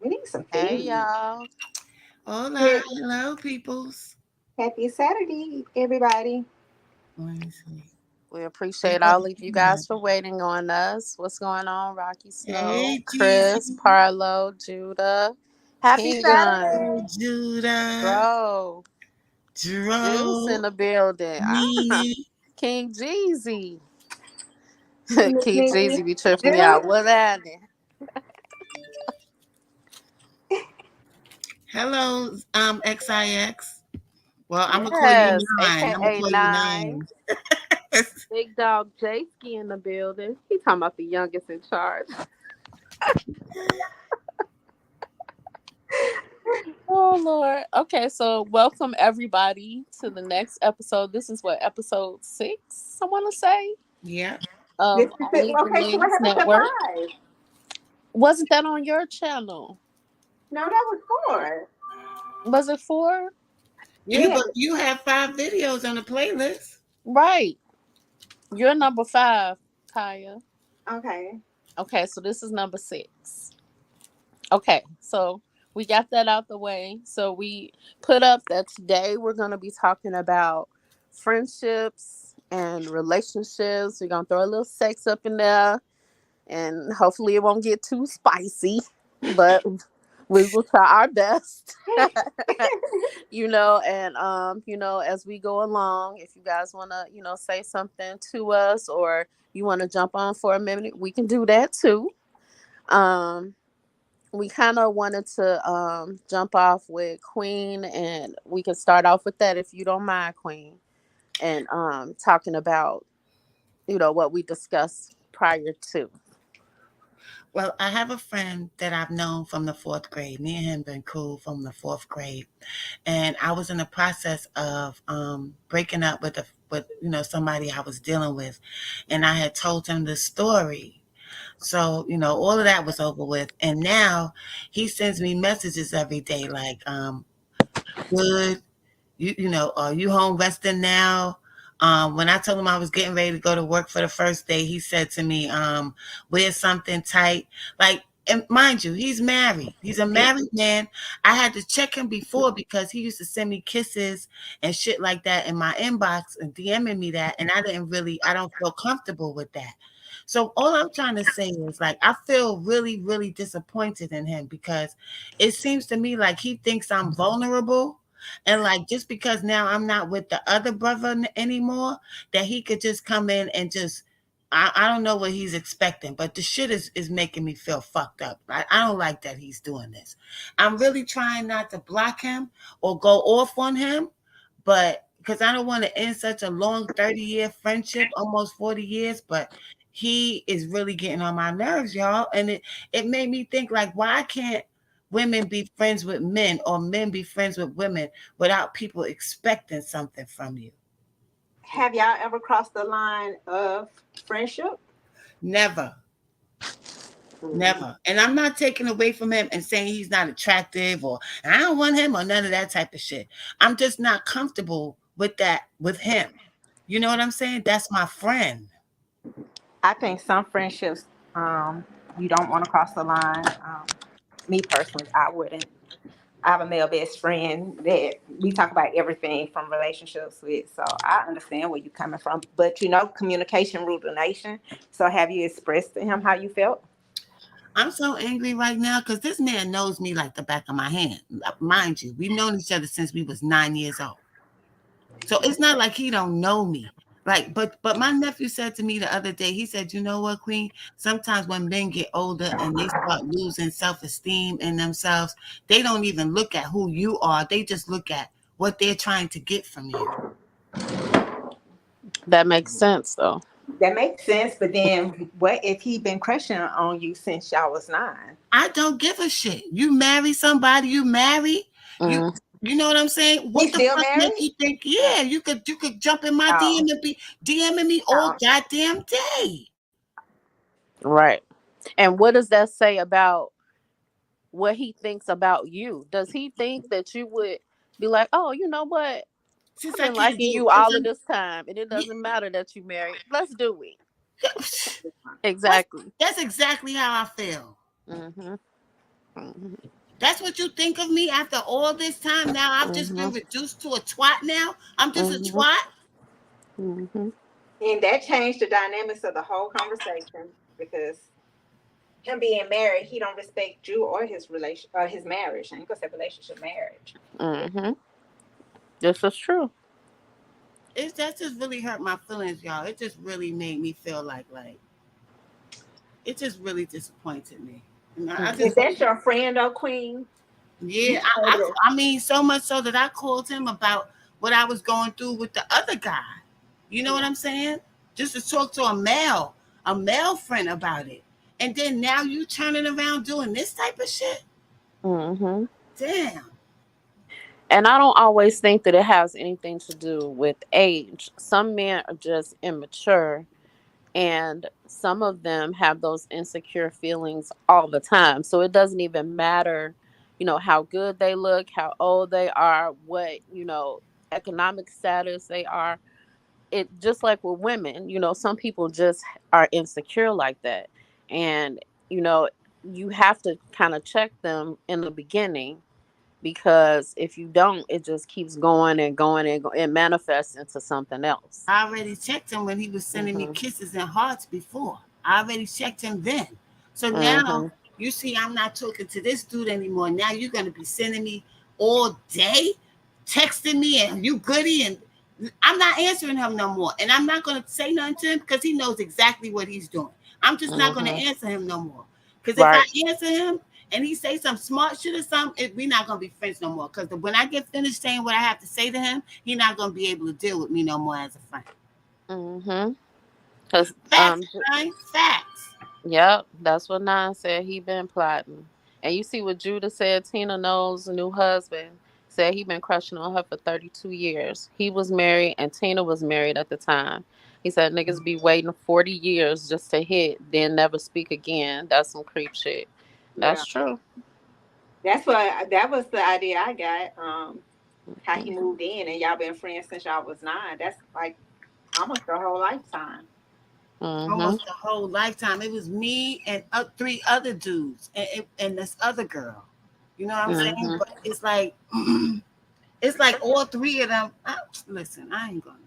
We need some Hey tea. y'all. Hola, Here, hello, peoples. happy Saturday, everybody. Let me see. We There appreciate goes all of you Mike. guys for waiting on us. What's going on, Rocky Snow, Hey, Chris, Jeezy. Parlo, Judah, Happy King Gun, Saturday. Hey, Judah. Dro, Juice in Dro. the building. Ah, Nene. King Jeezy. King Nene, Jeezy be tripping me Juice. out. What happened? Hello, XIX. Well, I'm gonna call you Yes, nine. I'm gonna aka call you Nine. nine. Big dog J-Ski in the building. He talking about the youngest in charge. Oh Lord. Okay, so welcome everybody to the next episode. This is what episode 6, I want to say, Yep. This of is it. Only the Okay, so what Ladies happened to Network. 5? Wasn't that on your channel? No, that was 4. Was it 4? You Yeah. but you have 5 videos on the playlist. Right. You're number 5, Kaya. Okay. Okay, so this is number 6. Okay, so we got that out the way. So we put up that today we're going to be talking about friendships and relationships. We're going to throw a little sex up in there, and hopefully it won't get too spicy, but we will try our best. As we go along, if you guys want to, say something to us, or you want to jump on for a minute, we can do that too. um we kind of wanted to jump off with Queen, and we can start off with that if you don't mind, Queen, and talking about what we discussed prior to. Well, I have a friend that I've known from the 4th grade. Me and him been cool from the 4th grade, and I was in the process of breaking up with somebody I was dealing with, and I had told him the story. So all of that was over with, and now he sends me messages every day like, good. Are you home resting now? When I told him I was getting ready to go to work for the first day, he said to me, wear something tight. Like, and mind you, he's married. He's a married man. I had to check him before because he used to send me kisses and shit like that in my inbox and DMing me that. And I don't feel comfortable with that. So all I'm trying to say is like, I feel really, really disappointed in him because it seems to me like he thinks I'm vulnerable, and like just because now I'm not with the other brother anymore, that he could just come in and just I don't know what he's expecting, but the shit is making me feel fucked up. I don't like that he's doing this. I'm really trying not to block him or go off on him, but because I don't want to end such a long 30-year friendship, almost 40 years, but he is really getting on my nerves, y'all. And it made me think like, why can't women be friends with men or men be friends with women without people expecting something from you? Have y'all ever crossed the line of friendship? Never. Mm. Never. And I'm not taking away from him and saying he's not attractive or I don't want him or none of that type of shit. I'm just not comfortable with that with him. You know what I'm saying? That's my friend. I think some friendships, you don't want to cross the line. Me personally, I wouldn't. I have a male best friend that we talk about everything from relationships with. So I understand where you're coming from. But communication rule the nation. So have you expressed to him how you felt? I'm so angry right now because this man knows me like the back of my hand. Mind you, we've known each other since we was 9 years old. So it's not like he don't know me. Like, but my nephew said to me the other day, he said, you know what, Queen? Sometimes when men get older and they start losing self-esteem in themselves, they don't even look at who you are. They just look at what they're trying to get from you. That makes sense though. That makes sense. But then what if he been crushing on you since y'all was 9? I don't give a shit. You marry somebody, you marry, you Mm, you know what I'm saying? He What the still fuck make married? you think, yeah, you could jump in my Oh, DM and be DMing me all oh. goddamn day. right. And what does that say about what he thinks about you? Does he think that you would be like, oh, you know what? Since I've I been can't liking do you since all of I'm this time, and it yeah, doesn't matter that you married. Let's do it. that's Exactly. that's exactly how I feel. Hmm. Mhm. That's what you think of me after all this time? Now I've just been Mhm. reduced to a twat now? I'm just a Mhm. twat? Mhm. And that changed the dynamics of the whole conversation because him being married, he don't respect you or his relation or his marriage. I ain't gonna say relationship, marriage. Mhm. This is true. That just really hurt my feelings, y'all. It just really made me feel like it just really disappointed me. And I Mhm. If just that's your friend or queen, you yeah, should be able to. I mean so much so that I called him about what I was going through with the other guy. You know what Yeah. I'm saying? Just to talk to a male friend about it. And then now you turning around doing this type of shit? Mhm. Damn. And I don't always think that it has anything to do with age. Some men are just immature, and some of them have those insecure feelings all the time. So it doesn't even matter, how good they look, how old they are, what, economic status they are. It just like with women, some people just are insecure like that. And, you know, you have to kind of check them in the beginning, because if you don't, it just keeps going and going and it manifests into something else. I already checked him when he was sending me Mhm. kisses and hearts before. I already checked him then. So now Mhm. you see, I'm not talking to this dude anymore. Now you're going to be sending me all day, texting me, and you goody. And I'm not answering him no more. And I'm not going to say nothing to him because he knows exactly what he's doing. I'm just not going to Mhm. answer him no more. Because if I Right. answer him and he say some smart shit or something, we're not going to be friends no more. Because when I get finished saying what I have to say to him, he's not going to be able to deal with me no more as a friend. Mhm. Cuz Facts, right? Facts. yep, that's what Nine said, he been plotting. And you see what Judah said, Tina Knowles' new husband said he been crushing on her for 32 years. He was married and Tina was married at the time. He said niggas be waiting 40 years just to hit, then never speak again. That's some creep shit. Yeah. That's true. That was the idea I got. How he Mhm. moved in and y'all been friends since y'all was 9. That's like almost your whole lifetime. Mhm. Almost the whole lifetime. It was me and three other dudes and this other girl. You know what I'm saying? Mhm. But it's like all three of them. Listen, I ain't gonna.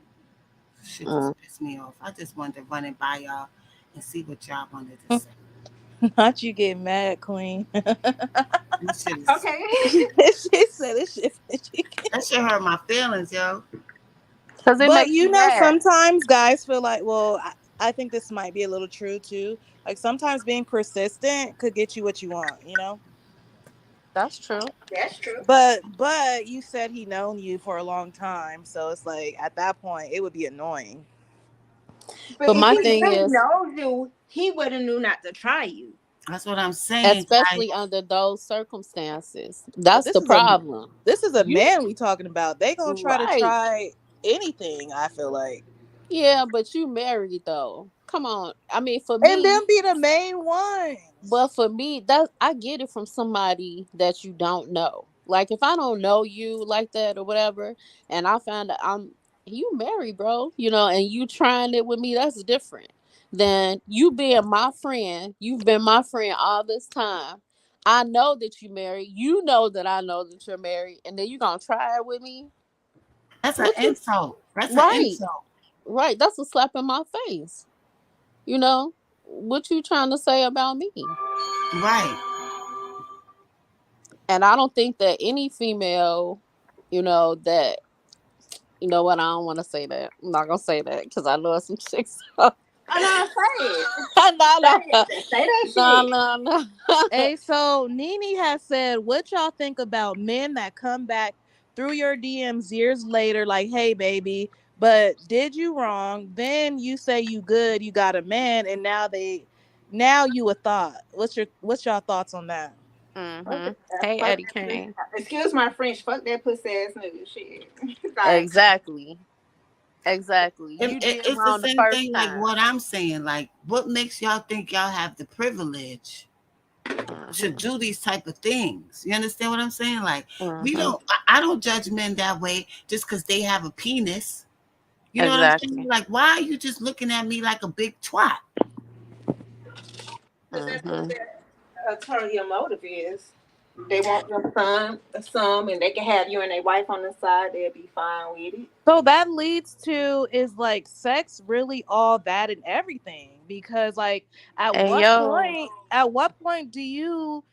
Shit just Mhm. pissed me off. I just wanted to run it by y'all and see what y'all wanted to say. Not you get mad, Queen. This shit is Okay. She said this shit. that shit hurt my feelings, yo. Cuz it But makes you you know, mad. sometimes guys feel like, well, I think this might be a little true too. Like sometimes being persistent could get you what you want, you know? That's true. That's true. But you said he known you for a long time, so it's like at that point it would be annoying. But But if my he thing really is, knows you, he would have knew not to try you. That's what I'm saying, guys. especially under those circumstances, But that's the problem. this is a You man we talking about. They gonna try to right. try anything, I feel like. Yeah, but you married though. Come on. I mean, for And me, them be the main ones. but for me, that I get it from somebody that you don't know. Like if I don't know you like that or whatever, and I find out you married, bro, and you trying it with me, that's different than you being my friend. You've been my friend all this time. I know that you married. You know that I know that you're married, and then you gonna try it with me? That's an What you insult. That's an right? insult. Right. That's a slap in my face. You know what you trying to say about me? Right. And I don't think that any female, that what, I don't want to say that. I'm not gonna say that because I know some chicks. No, Oh no, say it. no, Say it. Say that no, shit. no, no. Hey, so Nene has said, what y'all think about men that come back through your DMs years later, like, hey, baby, but did you wrong? Then you say you good, you got a man, and now you a thought. What's y'all thoughts on that? Fuck, Hmm. Hey, fuck Eddie that pussy. Kane. Excuse my French. Fuck that pussy ass nigga. Shit. Like, Exactly. Exactly. And You did it's the wrong the same first thing like time. what I'm saying. Like, what makes y'all think y'all have the privilege to Hmm. do these type of things? You understand what I'm saying? Like, we Hmm. don't. I don't judge men that way just because they have a penis. You know what I'm saying? Exactly. Like, why are you just looking at me like a big twat? cause that's what Hmm. their ulterior motive is. They want them some, and they can have you and their wife on the side. They'll be fine with it. So that leads to, is like sex really all that and everything? Because like Hey yo. at what point do you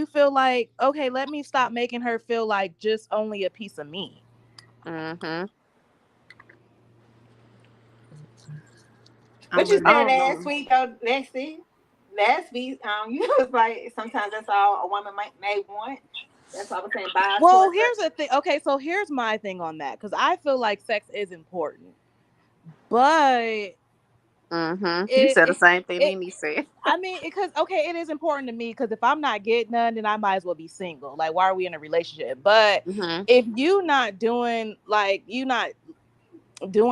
feel like, okay, let me stop making her feel like just only a piece of me? Mm-hmm. I'm But you really I said don't last know. week though, Lexi, last week, you was like sometimes that's all a woman may want. That's what I was saying. Bias Well, towards here's her. the thing. Okay, so here's my thing on that, because I feel like sex is important, but Mm-hmm. You it said the it, same thing it Nene said. I mean, because okay, it is important to me, because if I'm not getting none, then I might as well be single. Like, why are we in a relationship? But Mm-hmm. if you not doing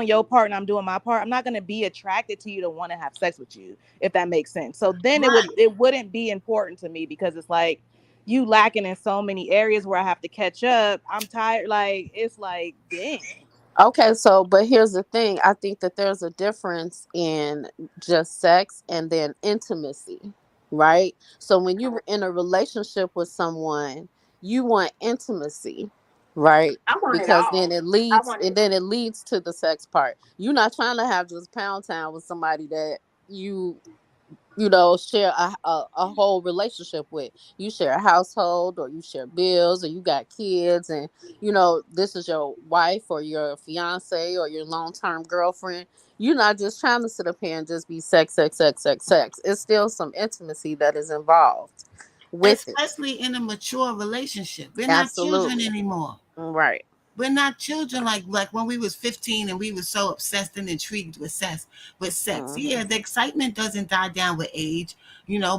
your part and I'm doing my part, I'm not gonna be attracted to you to want to have sex with you, if that makes sense. So then Right. it wouldn't be important to me, because it's like you lacking in so many areas where I have to catch up. I'm tired. Like, it's like, dang. Okay, so but here's the thing. I think that there's a difference in just sex and then intimacy, right? So when you're in a relationship with someone, you want intimacy, right? I want it Because then all. it I leads want and it. then it leads to the sex part. You're not trying to have just pound town with somebody that you share a whole relationship with. You share a household, or you share bills, or you got kids, and this is your wife or your fiance or your long-term girlfriend. You're not just trying to sit up here and just be sex, sex, sex, sex, sex. It's still some intimacy that is involved with it. especially in a mature relationship. We're not children Absolutely. anymore. Right. We're not children like when we was 15 and we were so obsessed and intrigued with sex. With sex, Hmm. yeah, the excitement doesn't die down with age,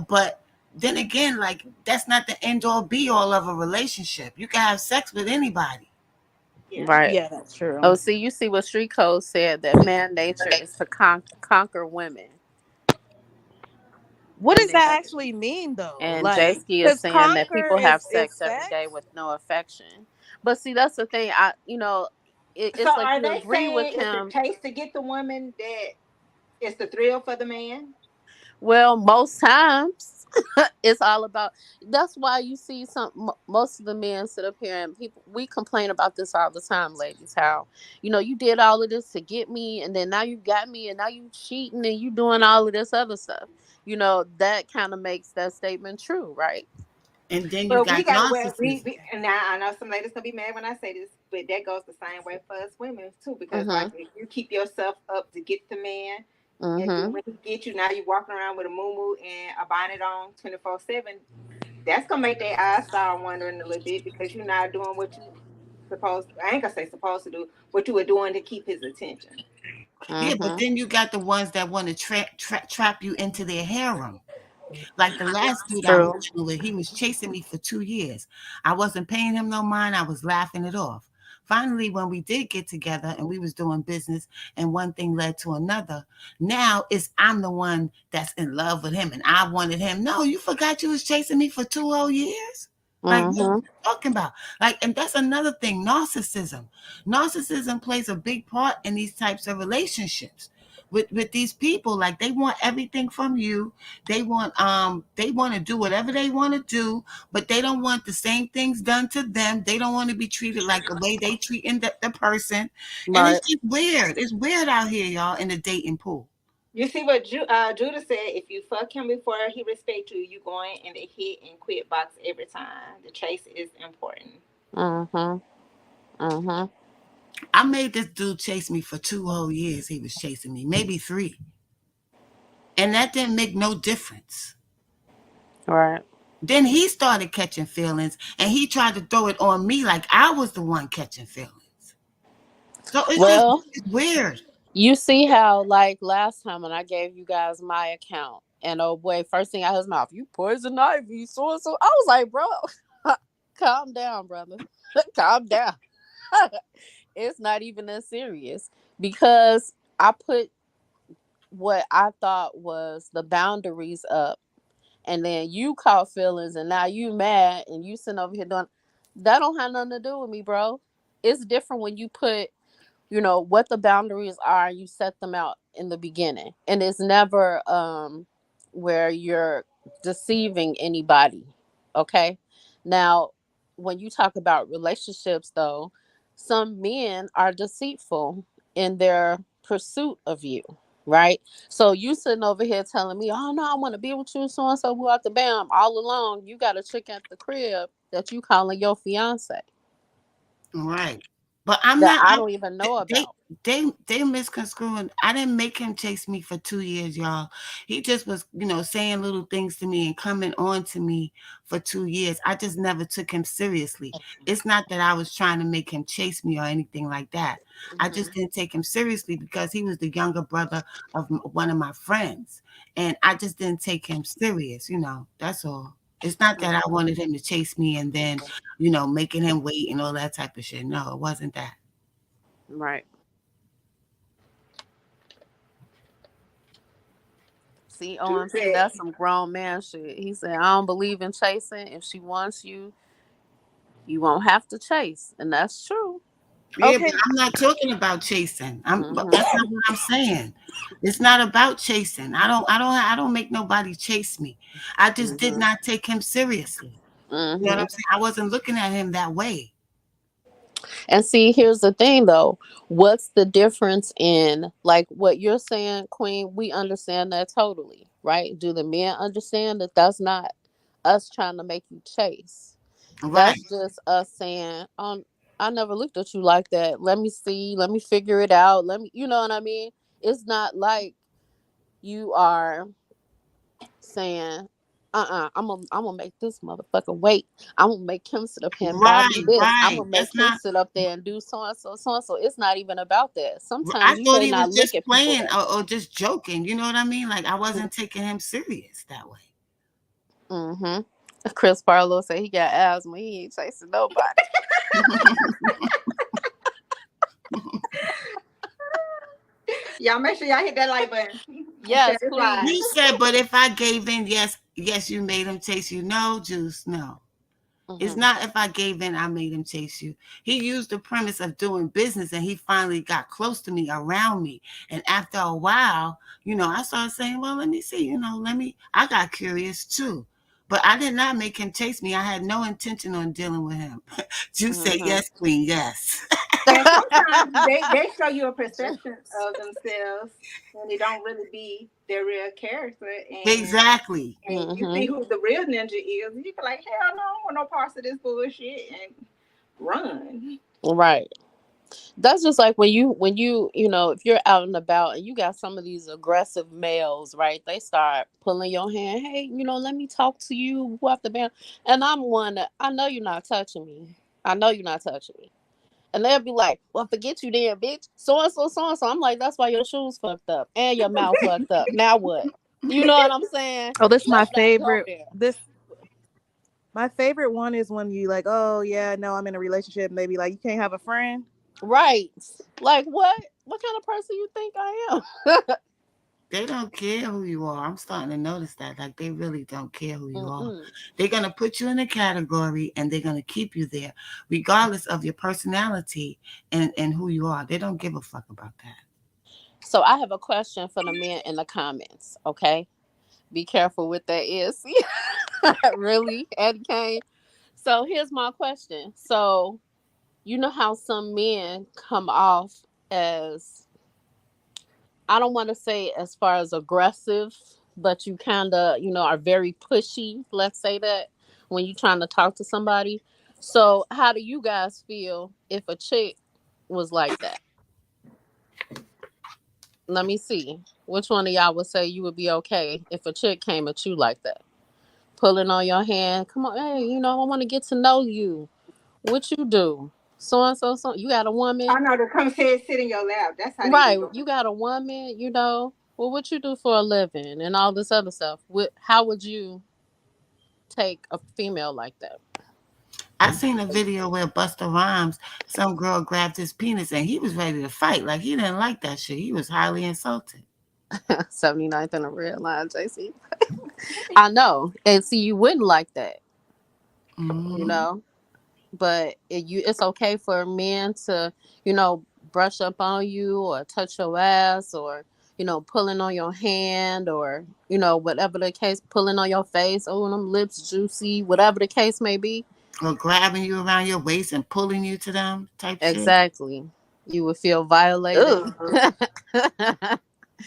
But then again, like that's not the end all be all of a relationship. You can have sex with anybody. Yeah. Right. Yeah, that's true. Oh, see, you see what Street Code said, that man nature is to conquer women. What And does then that actually mean though? And Like, J-Ski is because saying that conquer people have is sex every day sex. with no affection. But see, that's the thing. So It's like are you they agree with saying it's the him. taste to get the woman that it's the thrill for the man? Well, most times it's all about. That's why you see most of the men sit up here and people. We complain about this all the time, ladies. How you did all of this to get me, and then now you got me, and now you cheating, and you doing all of this other stuff. That kind of makes that statement true, right? And then you But we got got well, narcissism. and now I know some ladies gonna be mad when I say this, but that goes the same way for us women too. Because like Mhm. if you keep yourself up to get the man, and then Mhm. when he get you, now you walking around with a moo and a bonnet on 24/7. That's gonna make their eyes start wondering a little bit because you're not doing what you supposed. I ain't gonna say supposed to do what you were doing to keep his attention. Yeah, but Mhm. then you got the ones that want to trap you into their harem. Like the last dude I was True. dealing with, he was chasing me for 2 years. I wasn't paying him no mind. I was laughing it off. Finally, when we did get together and we was doing business and one thing led to another, now it's I'm the one that's in love with him and I wanted him. No, you forgot you was chasing me for 2 whole years? Like, what are Mhm. you talking about? Like, and that's another thing, narcissism. Narcissism plays a big part in these types of relationships with these people. Like they want everything from you. They want to do whatever they want to do, but they don't want the same things done to them. They don't want to be treated like the way they treating the person. And it's Right. just weird. It's weird out here, y'all, in the dating pool. You see what Judah said? If you fuck him before he respect you, you going in the hit and quit box every time. The chase is important. Mhm. Mhm. I made this dude chase me for 2 whole years. He was chasing me, maybe three. And that didn't make no difference. Right. Then he started catching feelings and he tried to throw it on me like I was the one catching feelings. So Well, it's weird. you see how, like, last time when I gave you guys my account, and oh boy, first thing out his mouth, you poison ivy, you so and so. I was like, bro, calm down, brother. Calm down. It's not even that serious, because I put what I thought was the boundaries up, and then you caught feelings, and now you mad, and you sitting over here doing that. Don't have nothing to do with me, bro. It's different when you put what the boundaries are, and you set them out in the beginning, and it's never where you're deceiving anybody. Okay. Now, when you talk about relationships, though, some men are deceitful in their pursuit of you, right? So you sitting over here telling me, "Oh no, I want to be with you, so and so." Go out the bam all along. You got a chick at the crib that you calling your fiance Right. But I'm that not. I don't even know They about. they misconstruing. I didn't make him chase me for 2 years, y'all. He just was, saying little things to me and coming on to me for 2 years. I just never took him seriously. It's not that I was trying to make him chase me or anything like that. I just Hmm. didn't take him seriously because he was the younger brother of one of my friends, and I just didn't take him serious. That's all. It's not that I wanted him to chase me and then, making him wait and all that type of shit. No, it wasn't that. Right. See, True OMC, that. that's some grown man shit. He said, "I don't believe in chasing. If she wants you, you won't have to chase," and that's true. Yeah, but Okay. I'm not talking about chasing. But Hmm. that's not what I'm saying. It's not about chasing. I don't make nobody chase me. I just did Hmm. not take him seriously. You know what I'm Hmm. saying? I wasn't looking at him that way. And see, here's the thing though. What's the difference in like what you're saying, Queen? We understand that totally, right? Do the men understand that that's not us trying to make you chase? Right, That's just us saying, I never looked at you like that. Let me see, let me figure it out. Let me, you know what I mean? It's not like you are saying, I'm gonna make this motherfucker wait. I'm gonna make him sit up here and buy me right, this. I'm right. gonna make That's him not. sit up there and do so and so, so and so. It's not even about that. I Sometimes you thought may he was not look just at people playing that or just joking. You know what I mean? Like I wasn't taking him serious that way. way. Mm-hmm. Chris Barlow said he got asthma. He ain't chasing nobody. Y'all make sure y'all hit that like button and share Yes, this live. please. You said, but if I gave in, yes, yes, you made him chase you. No, Juice, no. It's Mm-hmm. not if I gave in, I made him chase you. He used the premise of doing business and he finally got close to me, around me. And after a while, I started saying, well, let me see, I got curious too. But I did not make him chase me. I had no intention on dealing with him. You say, Mm-hmm. yes, Queen, yes. And sometimes they show you a perception of themselves and they don't really be their real character, Exactly. and you see Mm-hmm. who the real ninja is, and you be like, hell no, I don't want no parts of this bullshit, and run. Right. That's just like when you if you're out and about and you got some of these aggressive males, right? They start pulling your hand. Hey, let me talk to you. Who off the band? And I'm one that I know you're not touching me. I know you're not touching me. And they'll be like, "Well, forget you then, bitch. So and so, so and so." I'm like, "That's why your shoes fucked up and your mouth fucked up. Now what?" You know what I'm saying? Oh, this is my Let's not go favorite. there. This My favorite one is when you like, oh yeah, no, I'm in a relationship. And they be like, you can't have a friend. Right? Like what? What kind of person you think I am? They don't care who you are. I'm starting to notice that. Like they really don't care who you are. Mm-mm. They're gonna put you in a category and they're gonna keep you there, regardless of your personality and who you are. They don't give a fuck about that. So I have a question for the men in the comments. Okay, be careful what that is. Really, Eddie Kane. So here's my question. So you know how some men come off as, I don't want to say as far as aggressive, but you kind of are very pushy. Let's say that when you're trying to talk to somebody. So how do you guys feel if a chick was like that? Let me see. Which one of y'all would say you would be okay if a chick came at you like that? Pulling on your hand. Come on, hey, I want to get to know you. What you do? So and so, so. You got a I woman, know to come sit in your lap. That's how they be right? doing. You got a woman. Well, what you do for a living and all this other stuff. How would you take a female like that? I seen a video where Buster Rhymes, some girl grabbed his penis and he was ready to fight. Like he didn't like that shit. He was highly insulted. 79th and a red line, JC. I know, and see, you wouldn't like that, you Hmm. know. But it's okay for men to you know brush up on you or touch your ass or pulling on your hand or whatever the case, pulling on your face, oh them lips juicy, whatever the case may be. or grabbing you around your waist and pulling you to them type shit. Exactly. You would feel violated. Ugh.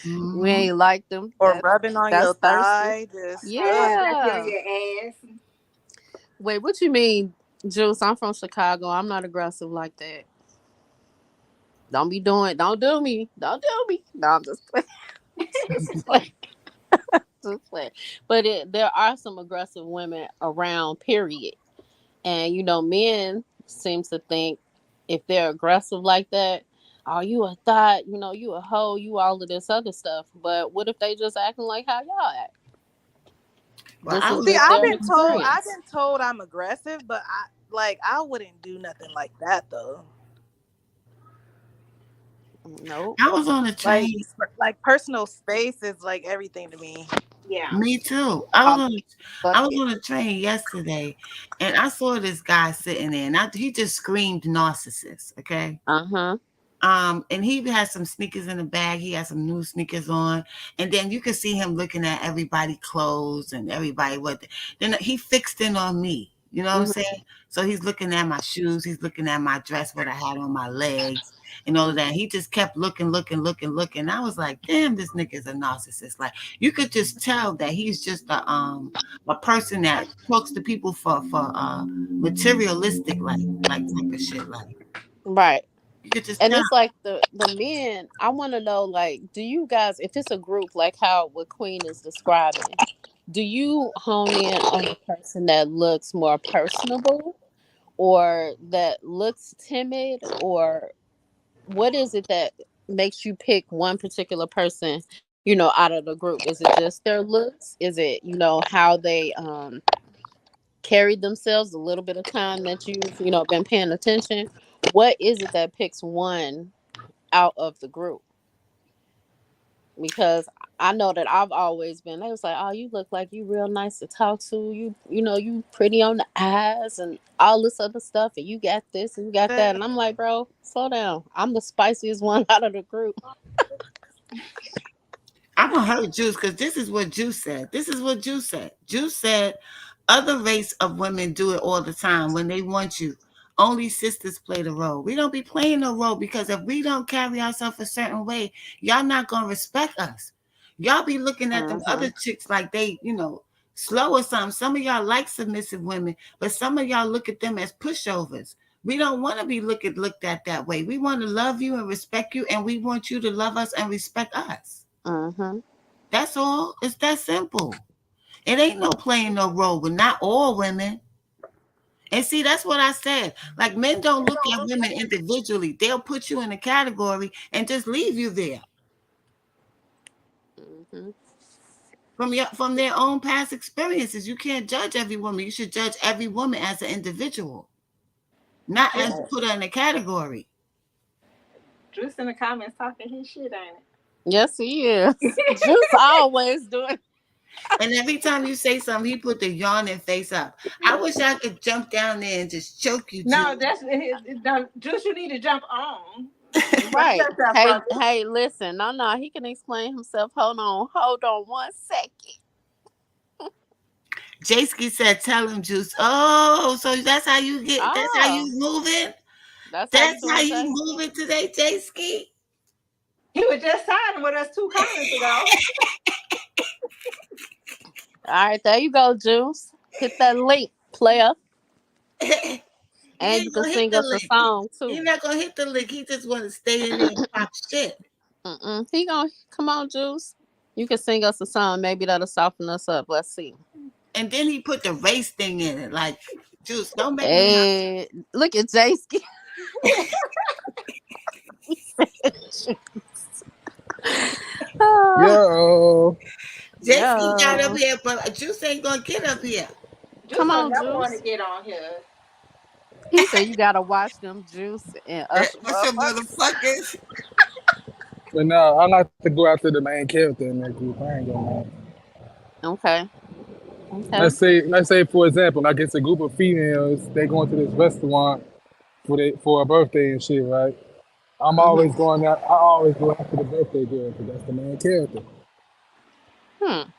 We Hmm. ain't like them. Or rubbing on That's your thirsty. thigh, just Scratching on Yeah. your ass. Wait, what you mean, Juice? I'm from Chicago. I'm not aggressive like that. Don't do me. Don't do me. No, I'm just playing. Just playing. Just playing. But there are some aggressive women around, period. And men seem to think if they're aggressive like that, oh, you a thought, you a hoe, you all of this other stuff. But what if they just acting like how y'all act? Well, This I is was see. just I've their been told. I've experience. been told I'm aggressive, but I wouldn't do nothing like that though. Nope. I was on a Like train. like personal space is like everything to me. Yeah. Me too. I'm I was bucket. on a train yesterday, and I saw this guy sitting there, and he just screamed narcissist. Okay. Uh-huh. And he had some sneakers in the bag. He had some new sneakers on, and then you could see him looking at everybody clothes and everybody then he fixed in on me. You know what I'm Hmm. saying? So he's looking at my shoes. He's looking at my dress, what I had on my legs, and all of that. He just kept looking, looking, looking, looking. I was like, damn, this nigga's a narcissist. Like you could just tell that he's just a person that talks to people for materialistic like type of shit. Like Right. you could just And tell. it's like the men, I want to know, like, do you guys, if it's a group like how what Queen is describing, do you hone in on the person that looks more personable or that looks timid, or what is it that makes you pick one particular person, out of the group? Is it just their looks? Is it, how they carried themselves, a little bit of time that you've, been paying attention? What is it that picks one out of the group? Because I know that I've always been. They was like, "Oh, you look like you real nice to talk to. You pretty on the eyes and all this other stuff, and you got this and you got that." And I'm like, "Bro, slow down. I'm the spiciest one out of the group." I'm gonna hurt Juice because this is what Juice said. This is what Juice said. Juice said other race of women do it all the time when they want you. Only sisters play the role. We don't be playing no role because if we don't carry ourselves a certain way, y'all not gonna respect us. Y'all be looking at them Mm-hmm. other chicks like they, slow or something. Some of y'all like submissive women, but some of y'all look at them as pushovers. We don't want to be looked at that way. We want to love you and respect you, and we want you to love us and respect us. Mm-hmm. That's all. It's that simple. It ain't no playing no role with not all women. And see, that's what I said. Like men don't look at women individually. They'll put you in a category and just leave you there. Mm-hmm. From their own past experiences. You can't judge every woman. You should judge every woman as an individual, not as Juice, put her in a category. Juice in the comments talking his shit, ain't Yes, he is. Juice always doing. And every time you say something, he put the yawning face up. I wish I could jump down there and just choke you, No, Juice. Juice. You need to jump on. Protect Right. yourself, Hey, brother. hey, listen. No, he can explain himself. Hold on 1 second. Jasky said, "Tell him, Juice." Oh, so that's how you get. That's how you Oh, moving. that's how you That's how doing, you Jasky? moving today, Jasky. He was just signing with us 2 comments ago. All right, there you go, Juice. Hit that link, player, He and you ain't can gonna hit sing the us a lick. song He's too. not gonna hit the lick. He just want to stay in there and pop shit. He gonna come on, Juice. You can sing us a song. Maybe that'll soften us up. Let's see. And then he put the race thing in it. Like, Juice, don't make me have. Hey, look at Jasky. Yo, Jasky got up Yo, here, but Juice ain't gonna get up here. Juice come don't on, never want to Juice. get on here. He said you gotta watch them Juice and Usher What's your motherfuckers. motherfuckers? but no, I like to go after the main character in that group. I ain't gonna lie. Okay, okay. Let's say for example, like it's a group of females. They going to this restaurant for a birthday and shit, right? I'm Mm-hmm. always going out. I always go after the birthday girl because that's the main character. Hmm.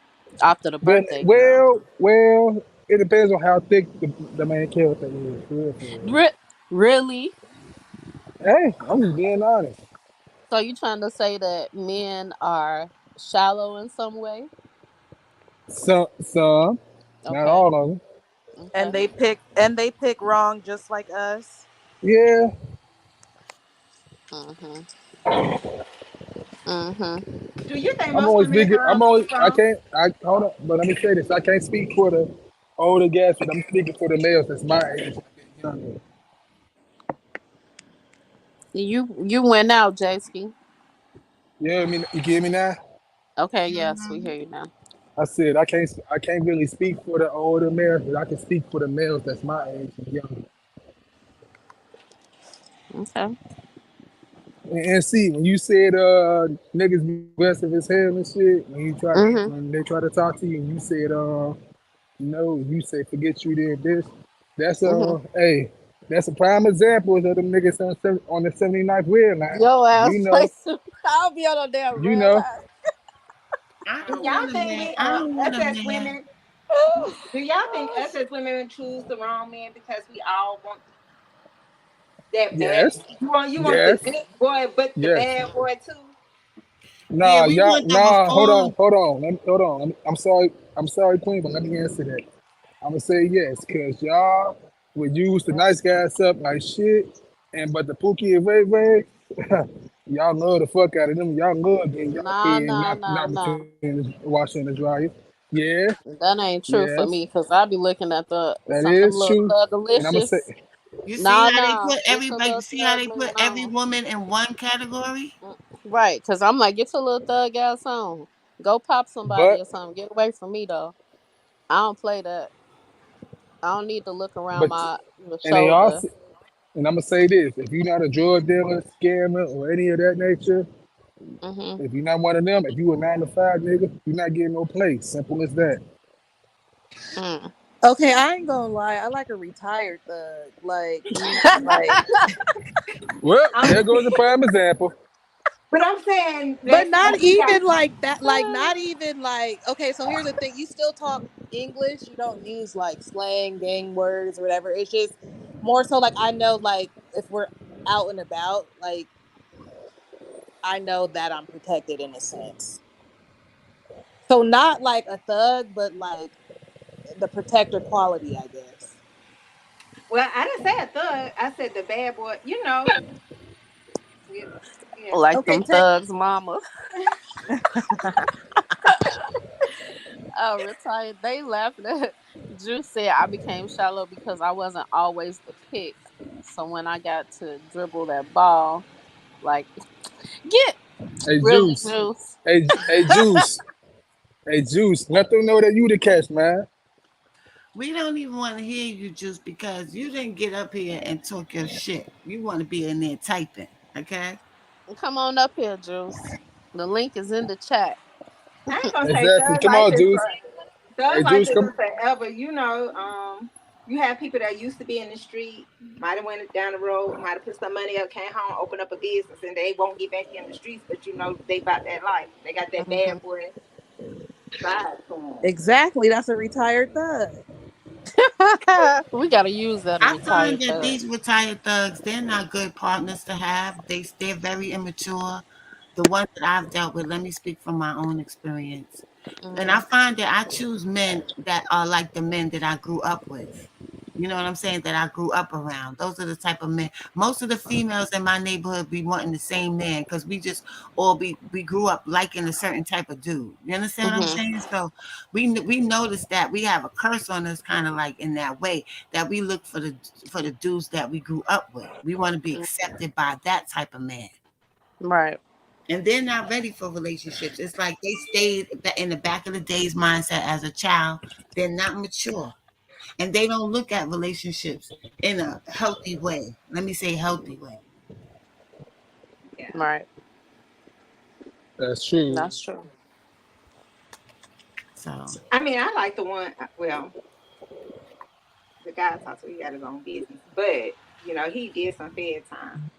After the Then, birthday girl. well, it depends on how thick the main character is. For real, for real. Re- really? Hey, I'm just being honest. So you trying to say that men are shallow in some way? Some, not Okay. all of them. And Okay. they pick wrong just like us. Yeah, Mhm. Mhm. Do you think I'm most only women speaking. choose I wrong? can't. I hold on, but let me say this. I can't speak for the older guys, but I'm speaking for the males that's my age, a bit younger. You went out, Jayski. You know what I mean? You get me now? Okay. Yes, we hear you now. I said I can't. I can't really speak for the older males, but I can speak for the males that's my age and younger. Okay. And see, when you said niggas be aggressive as hell and shit, Mhm. when they try to talk to you, and you said no, you say forget you did this. That's Mhm. hey, that's a prime example of them niggas on the 79th wheel line. Yo You ass know, place. I'll be on a damn you red know. eye. I Do don't y'all want a think man. we I don't want us a as man. women do y'all think us as women choose the wrong man because we all want that bad Yes, you want the yes, good boy but the yes. bad boy too? Yeah, Nah, we y'all, want the nah. reform. Hold on. Hold on. I'm sorry. I'm sorry, Queen, but let me answer that. I'm gonna say yes, cause y'all would use the nice guys up like shit, and but the Pookie and Ray Ray, y'all love the fuck out of them. Y'all love getting y'all Nah, head nah, not nah, nah. between the washing the dryer. Yeah, That ain't true for yes, me because I be looking at that some of them is little true. And I'm gonna say, thugalicious. You see Nah, how they nah. put Get your everybody? You little see how thug they put man every on. woman in one category? Right, because I'm like, get your little thug ass on. Go pop somebody but or something. Get away from me though. I don't play that. I don't need to look around but my and they shoulder. also and I'm gonna say this: if you're not a drug dealer, scammer, or any of that nature, Mhm. if you're not one of them, if you a 9 to 5 nigga, you're not getting no play. Simple as that. Mm. Okay, I ain't gonna lie. I like a retired thug. Like like Well, there Um, goes a prime example. but I'm saying but that's not like we got even like that. Like not even like okay, so here's the thing. You still talk English. You don't use like slang, gang words or whatever. It's just more so like I know like if we're out and about, like I know that I'm protected in a sense. So not like a thug, but like the protector quality, I guess. well, I didn't say a thug. I said the bad boy. You know, yeah, yeah. Like Okay, them thugs, mama. Retired. They laughing at Juice said I became shallow because I wasn't always the pick. So when I got to dribble that ball, like get Hey really Juice. Juice. Hey Juice. Hey Juice. Let them know that you the catch, man. We don't even want to hear you, Juice, because you didn't get up here and talk your shit. You want to be in there typing, okay? Come on up here, Juice. The link is in the chat. I ain't gonna say Exactly. thugs Come like on, this Juice. for thugs Hey like Juice, this come. is forever. You know, you have people that used to be in the street, might have went down the road, might have put some money up, came home, opened up a business, and they won't get back in the streets. But you know, they about that life. They got that Hmm. bad boy side to them. exactly. That's a retired thug. We gotta use that a I find retired that thug. these retired thugs, they're not good partners to have. They're very immature. The ones that I've dealt with, let me speak from my own experience. And I Hmm. find that I choose men that are like the men that I grew up with. You know what I'm saying? That I grew up around. Those are the type of men. Most of the females in my neighborhood be wanting the same man because we just all we grew up liking a certain type of dude. You understand what I'm Hmm. saying? So we noticed that we have a curse on us, kind of like in that way that we look for the dudes that we grew up with. We want to be accepted by that type of man. Right. And they're not ready for relationships. It's like they stayed in the back of the days mindset as a child. They're not mature and they don't look at relationships in a healthy way. Let me say healthy way. Yeah. Right. That's true. That's true. So I mean, I like the one. Well, the guy I talked to, he got his own business, but you know, he did some Fed time.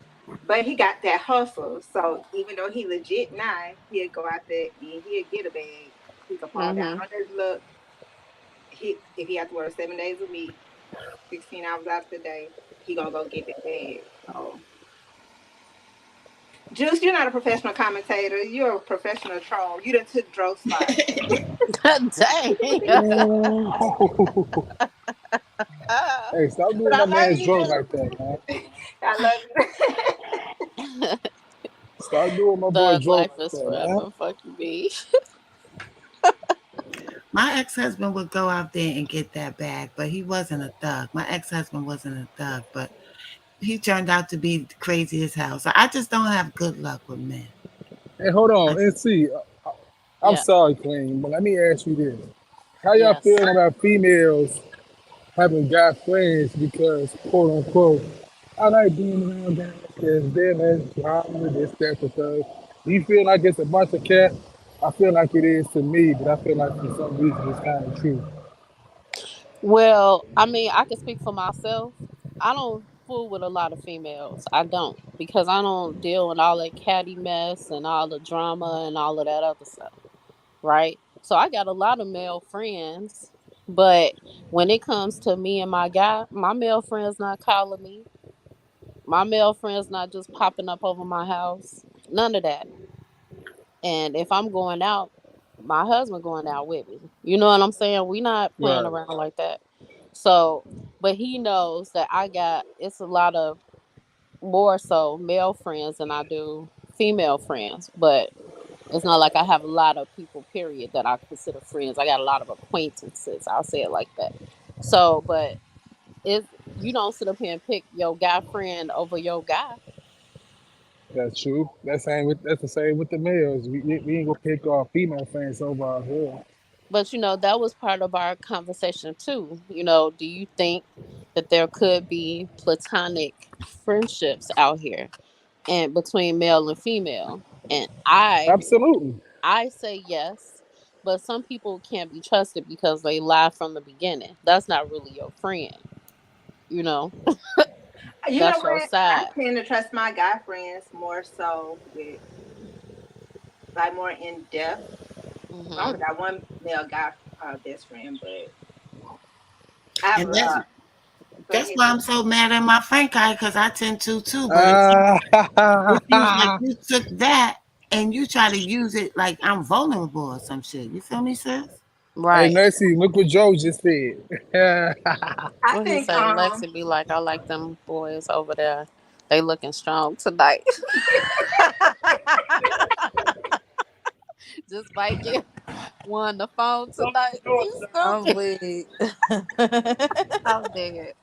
But he got that hustle. So even though he legit now, he'll go out there and he'll get a bag. He could fall down Hmm. on his luck. if he has to work 7 days a week, 16 hours out of the day, he gonna go get that bag. So, Juice, you're not a professional commentator. You're a professional troll. You done took Dro spot. Dang. Ooh. Hey, stop But doing I my love man's you, drunk Juice. like that, man. I love you. Stop doing my boy Thug drunk life like is that, man. forever. Fuck you, B. My ex-husband would go out there and get that bag, but he wasn't a thug. My ex-husband wasn't a thug, but he turned out to be crazy as hell. So I just don't have good luck with men. Hey, hold I on. just, And see, I'm Yeah. sorry, Queen, but let me ask you this. How y'all Yes. feeling about females having guy friends because, quote unquote, I like being around guys because they're less drama, this, that, the third. Do you feel like it's a bunch of cat? I feel like it is to me, but I feel like for some reason it's kind of true. Well, I mean, I can speak for myself. I don't fool with a lot of females. I don't because I don't deal with all that catty mess and all the drama and all of that other stuff, right? So I got a lot of male friends, but when it comes to me and my guy, my male friends not calling me. My male friends not just popping up over my house. None of that. And if I'm going out, my husband going out with me. You know what I'm saying? We not playing Right. around like that. So, but he knows that I got it's a lot of more so male friends than I do female friends. But it's not like I have a lot of people, period, that I consider friends. I got a lot of acquaintances. I'll say it like that. So, but if you don't sit up here and pick your guy friend over your guy. That's true. That's the same with the males. We ain't gonna pick our female friends over our girl. But that was part of our conversation too. Do you think that there could be platonic friendships out here and between male and female? And Absolutely. I say yes, but some people can't be trusted because they lie from the beginning. That's not really your friend, you know. You know That's your what? I side. tend to trust my guy friends more so with like more in depth. I only Mhm. got one male guy best friend, but I have and that's go that's ahead. why I'm so mad at my Frank guy because I tend to too. But if you like Ah, you took that and you try to use it like I'm vulnerable or some shit. You feel me, sis? hey, Right. Nancy, look what Joe just said. I What he think say? Lexi be like, I like them boys over there. They looking strong tonight. Just might get one the phone tonight. You I'm stupid. weak. I'm dead.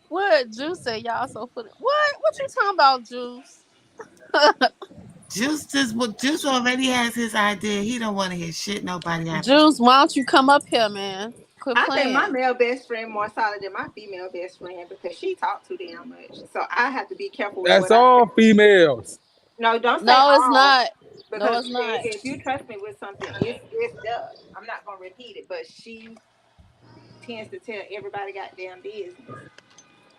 What Juice said y'all so funny. What you talking about, Juice? Juice already has his idea. He don't want to hear shit nobody have to Juice, why don't you come up here, man? Quit I think my playing. male best friend more solid than my female best friend because she talked too damn much. So I have to be careful with That's what I say. all females. No, don't say No, it's all not. No, because it's not. if you trust me with something, it's done. I'm not gonna repeat it, but she tends to tell everybody goddamn business.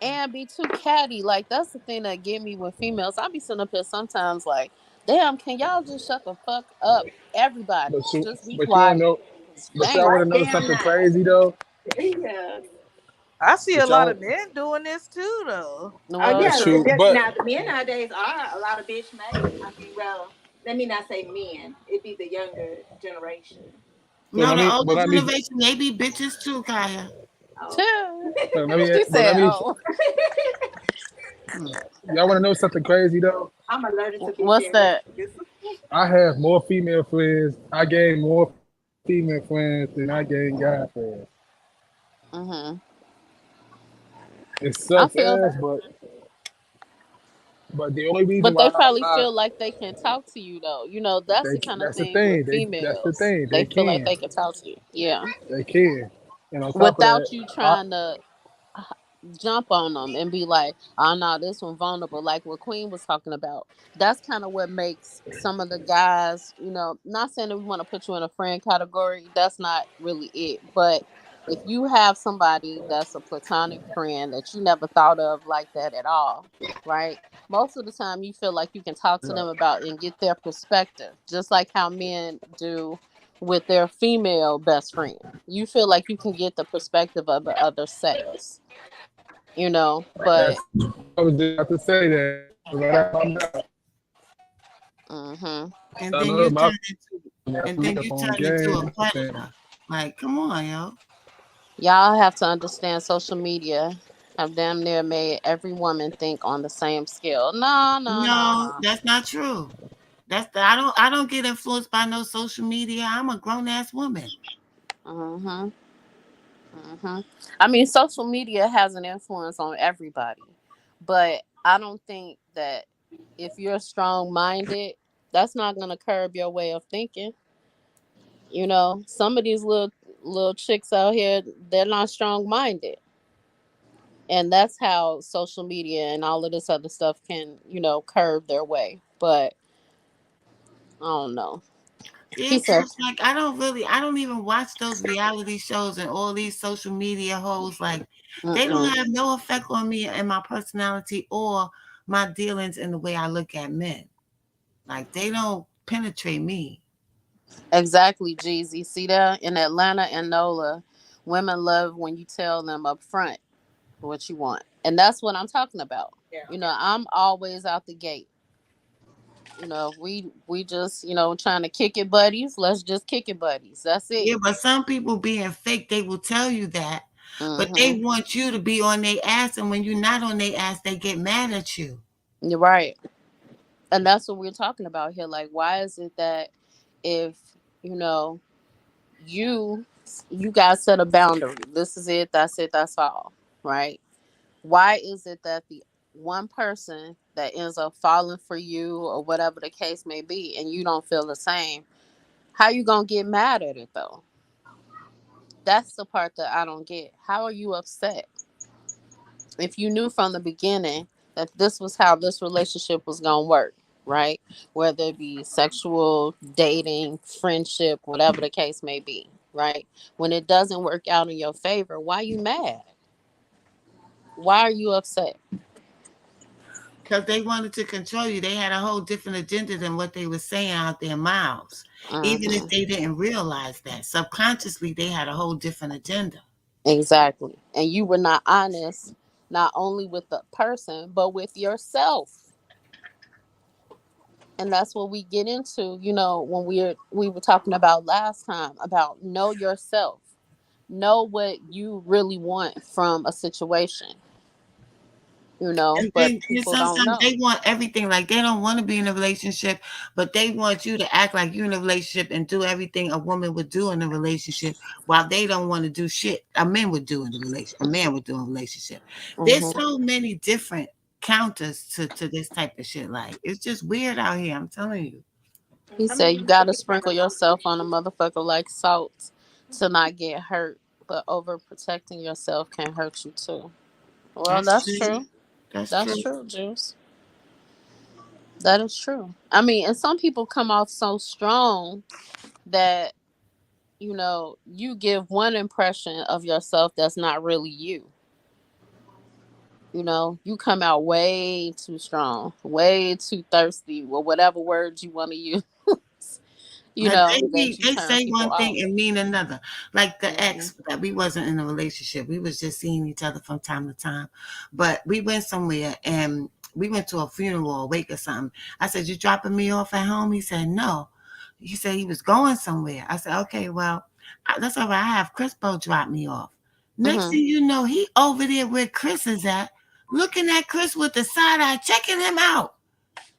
And be too catty. Like that's the thing that get me with females. I be sitting up here sometimes like, damn, can y'all just shut the fuck up? Everybody. But you, Just be but you don't quiet. know. 'Cause But y'all damn. want to Right know damn something not. crazy though? Yeah. I see a But lot of y'all, men doing this too, though. Oh Well, yeah. that's true. true. But Now the men nowadays are a lot of bitch made. I mean, well, let me not say men. It'd be the younger generation. but No, let the me, older generation, they be bitches too, Kaya. Oh. Too. but let me, She but let said, me. "Oh, Y'all want to know something crazy though? I'm allergic to bitch what's ass that?" niggas. I have more female friends. I gain more female friends than I gain guy friends. Mhm. It sucks I ass, feel that. but the only reason But why they probably I feel like they can talk to you though. That's they the kind of that's the thing with thing. That's the females. thing. They They feel like can. they can talk to you. Yeah. They can. And on top of that, Without you I, trying to jump on them and be like, "Oh no, this one vulnerable," like what Queen was talking about. That's kind of what makes some of the guys, not saying that we want to put you in a friend category. That's not really it. But if you have somebody that's a platonic friend that you never thought of like that at all, right? Most of the time, you feel like you can talk to them about and get their perspective, just like how men do with their female best friend. You feel like you can get the perspective of the other sex, That's but I was just about to say that. Right out my mouth. hmm And I then know you my turn into got and to then make up you on turn into a game. predator. Like, come on, yo. y'all have to understand social media have damn near made every woman think on the same scale. No, no, no, No, no. that's not true. I don't get influenced by no social media. I'm a grown ass woman. hmm hmm I mean, social media has an influence on everybody, but I don't think that if you're strong minded, that's not gonna curb your way of thinking. Some of these little chicks out here, they're not strong minded, and that's how social media and all of this other stuff can curb their way. But I don't know. Yeah, He said, cause like I don't even watch those reality shows and all these social media hoes. Like, they don't Mm-mm. have no effect on me and my personality or my dealings in the way I look at men. Like, they don't penetrate me. Exactly, Jeezy. See that in Atlanta and NOLA, women love when you tell them up front what you want, and that's what I'm talking about. Yeah. I'm always out the gate. We just trying to kick it, buddies. Let's just kick it, buddies. That's Yeah, it. but some people being fake, they will tell you that, but they Mm-hmm. want you to be on their ass, and when you're not on their ass, they get mad at you. You're right, and that's what we're talking about here. Like, why is it that if you know you you guys set a boundary, this is it, that's it, that's all, right? Why is it that the one person that ends up falling for you or whatever the case may be and you don't feel the same, how you gonna get mad at it though? That's the part that I don't get. How are you upset if you knew from the beginning that this was how this relationship was gonna work, right? Whether it be sexual, dating, friendship, whatever the case may be, right? When it doesn't work out in your favor, why you mad? Why are you upset? Because they wanted to control you. They had a whole different agenda than what they were saying out their mouths. Even if Hmm. they didn't realize that. Subconsciously, they had a whole different agenda. Exactly. And you were not honest, not only with the person, but with yourself. And that's what we get into, when we were talking about last time about know yourself. Know what you really want from a situation, And but then people don't sometimes know. they want everything. Like, they don't want to be in a relationship, but they want you to act like you're in a relationship and do everything a woman would do in a relationship, while they don't want to do shit a man would do in a relationship. A man would do in a relationship. There's Hmm. so many different counters to this type of shit. Like, it's just weird out here. I'm telling you. He How said many you people gotta you got sprinkle to talk yourself on a motherfucker like salt to not get hurt, but overprotecting yourself can hurt you too. Well, That's that's true. true. That's That's true. true, Juice. That is true. I mean, and some people come off so strong that you give one impression of yourself that's not really you. You come out way too strong, way too thirsty, or whatever words you want to use, But that you they turn say people one thing off. and mean another. Like the Hmm. ex that we wasn't in a relationship. We was just seeing each other from time to time. But we went somewhere and we went to a funeral or wake or something. I said, "You dropping me off at home?" He said, "No." He said he was going somewhere. I said, "Okay, well, that's all right. I have Crispo drop me off." Next Hmm. thing you know, he over there where Chris is at, looking at Chris with the side eye, checking him out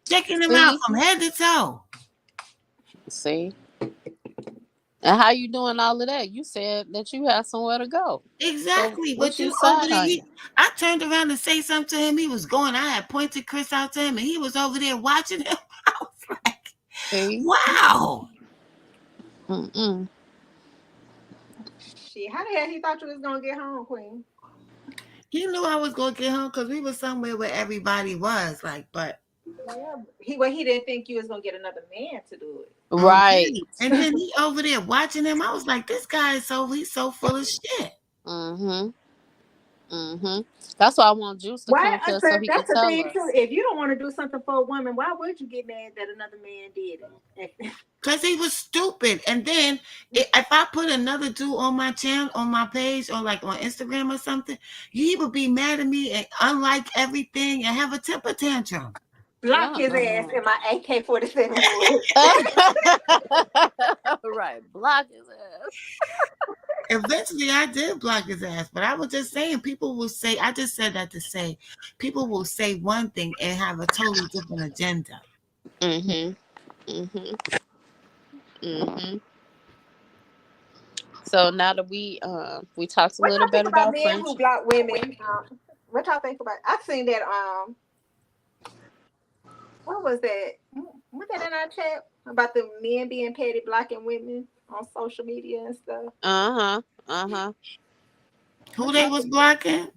See, from head to toe. see, and how you doing all of that? You said that you had somewhere to go, so Exactly. what But you you over side there, eyeing? I turned around to say something to him. He was going. I had pointed Chris out to him, and he was over there watching him. I was like, See, wow. mm-mm. shit. How the hell he thought you was gonna get home, Queen? He knew I was going to get home because we were somewhere where everybody was. Like, but Yeah, he didn't think you was gonna get another man to do it. Right. okay. And then he over there watching him. I was like, this guy is he's so full of shit. Mm-hmm. Mm-hmm. That's why I want Juice to Why? come here so But he could that's the tell thing too. us. If you don't want to do something for a woman, why would you get mad that another man did it? Cause he was stupid. And then if I put another dude on my channel, on my page, or like on Instagram or something, he would be mad at me and unlike everything and have a temper tantrum. Block his ass Uh-uh. in my AK-47 wood. Right, block his ass. Eventually, I did block his ass, but I was just saying, people will say, I just said that to say, people will say one thing and have a totally different agenda. Mhm. Mhm. Mhm. So now that we talked a What little y'all bit think about about men who friendship. block women? What y'all think about? I seen that. What was that? Was that in our chat about the men being petty blocking women on social media and stuff? Uh-huh. Uh-huh. Who What they y'all was think? blocking?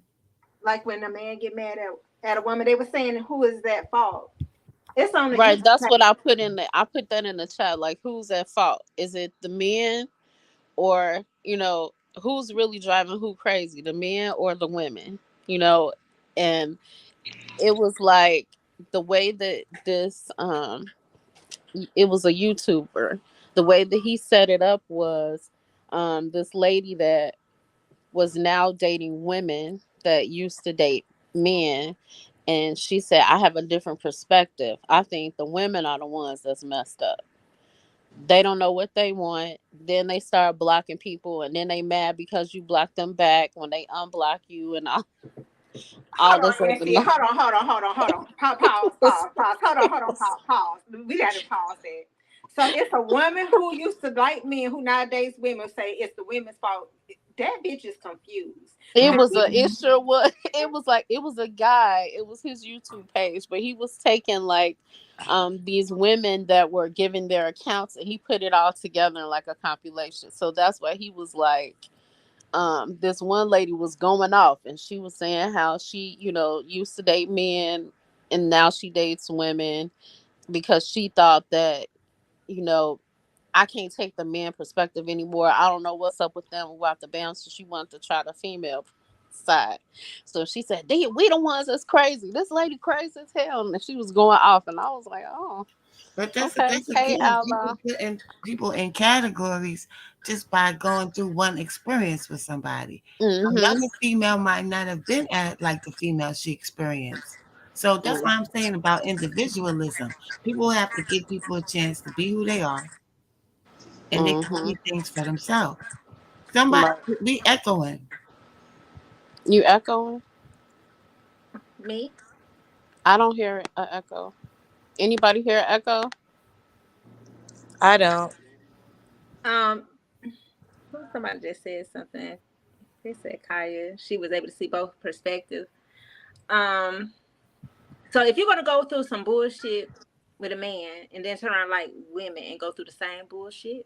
Like when a man get mad at a woman, they were saying who is that fault? It's on the Right, YouTube that's what page. I put in the I put that in the chat. Like, who's at fault? Is it the men, or who's really driving who crazy, the men or the women? You know, and it was like the way that it was a YouTuber. The way that he set it up was this lady that was now dating women that used to date men, and she said, I have a different perspective. I think the women are the ones that's messed up. They don't know what they want. Then they start blocking people, and then they mad because you block them back when they unblock you, and all Hold this on, other Nancy. Hold on. Pause. Hold on, pause. We got to pause that. So it's a woman who used to like men who nowadays women say it's the women's fault. That bitch is confused. It Cause was he, it sure was. It was like, it was a guy. It was his YouTube page, but he was taking like these women that were giving their accounts, and he put it all together in like a compilation. So that's why he was like, this one lady was going off, and she was saying how she, used to date men, and now she dates women because she thought that, you know I can't take the man perspective anymore. I don't know what's up with them about the bounce. So she wanted to try the female side. So she said, we the ones that's crazy. This lady crazy as hell. And she was going off. And I was like, oh, But okay. that's Hey, again, outlaw. people in categories just by going through one experience with somebody. A Mm-hmm. younger female might not have been at like the female she experienced. So that's why I'm saying about individualism. People have to give people a chance to be who they are, and they can Mm-hmm. see things for themselves. Somebody Right. be echoing. You echoing? me. I don't hear an echo. Anybody hear an echo? I don't. Um, somebody just said something. They said Kaya. She was able to see both perspectives. Um, so if you're gonna go through some bullshit with a man and then turn around like women and go through the same bullshit,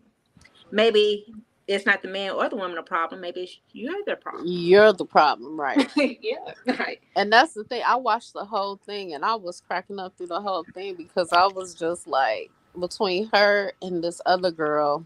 maybe it's not the man or the woman a problem. Maybe it's you're the problem. You're the problem, right? Yeah, right. And that's the thing. I watched the whole thing, and I was cracking up through the whole thing because I was just like, between her and this other girl,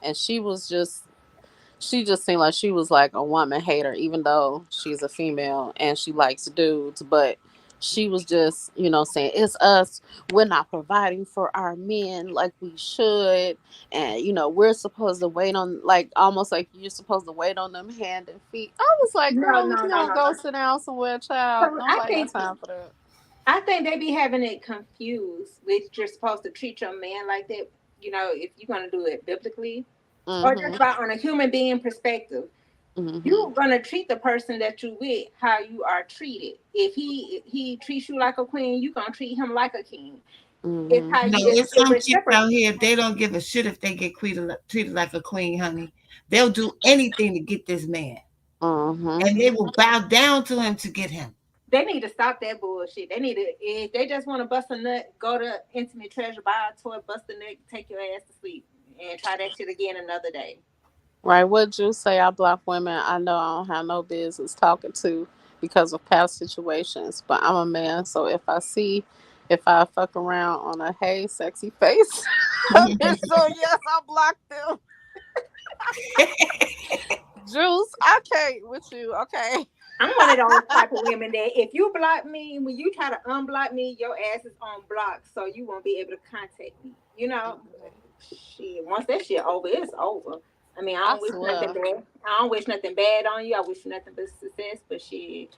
and she just seemed like she was like a woman hater, even though she's a female and she likes dudes. But she was just, saying, it's us. We're not providing for our men like we should. And, we're supposed to wait on, like, almost like you're supposed to wait on them hand and feet. I was like, No, girl, if no, you no, don't no, go no. sit down somewhere, child, So nobody got time for that. I think they be having it confused with you're supposed to treat your man like that. If you're gonna do it biblically or just Mm-hmm. by on a human being perspective, Mm-hmm. you're gonna treat the person that you with how you are treated. If he treats you like a queen, you gonna treat him like a king. It's Mm-hmm. how You know, you it's, it's it's some chicks reciprocal. out here, they don't give a shit if they get treated like a queen, honey. They'll do anything to get this man. Mm-hmm. And they will bow down to him to get him. They need to stop that bullshit. They need to if they just want to bust a nut, go to Intimate Treasure, buy a toy, bust a nut, take your ass to sleep, and try that shit again another day. Right. What you say? I block women I know I don't have no business talking to because of past situations. But I'm a man, so if I fuck around on a hey sexy face, so yes, I block them. Juice, I can't with you. Okay. I'm one of those type of women that if you block me, when you try to unblock me, your ass is on block, so you won't be able to contact me. Shit, once that shit over, it's over. I mean, I I don't wish nothing swear. bad. I don't wish nothing bad on you. I wish nothing but success. But shit,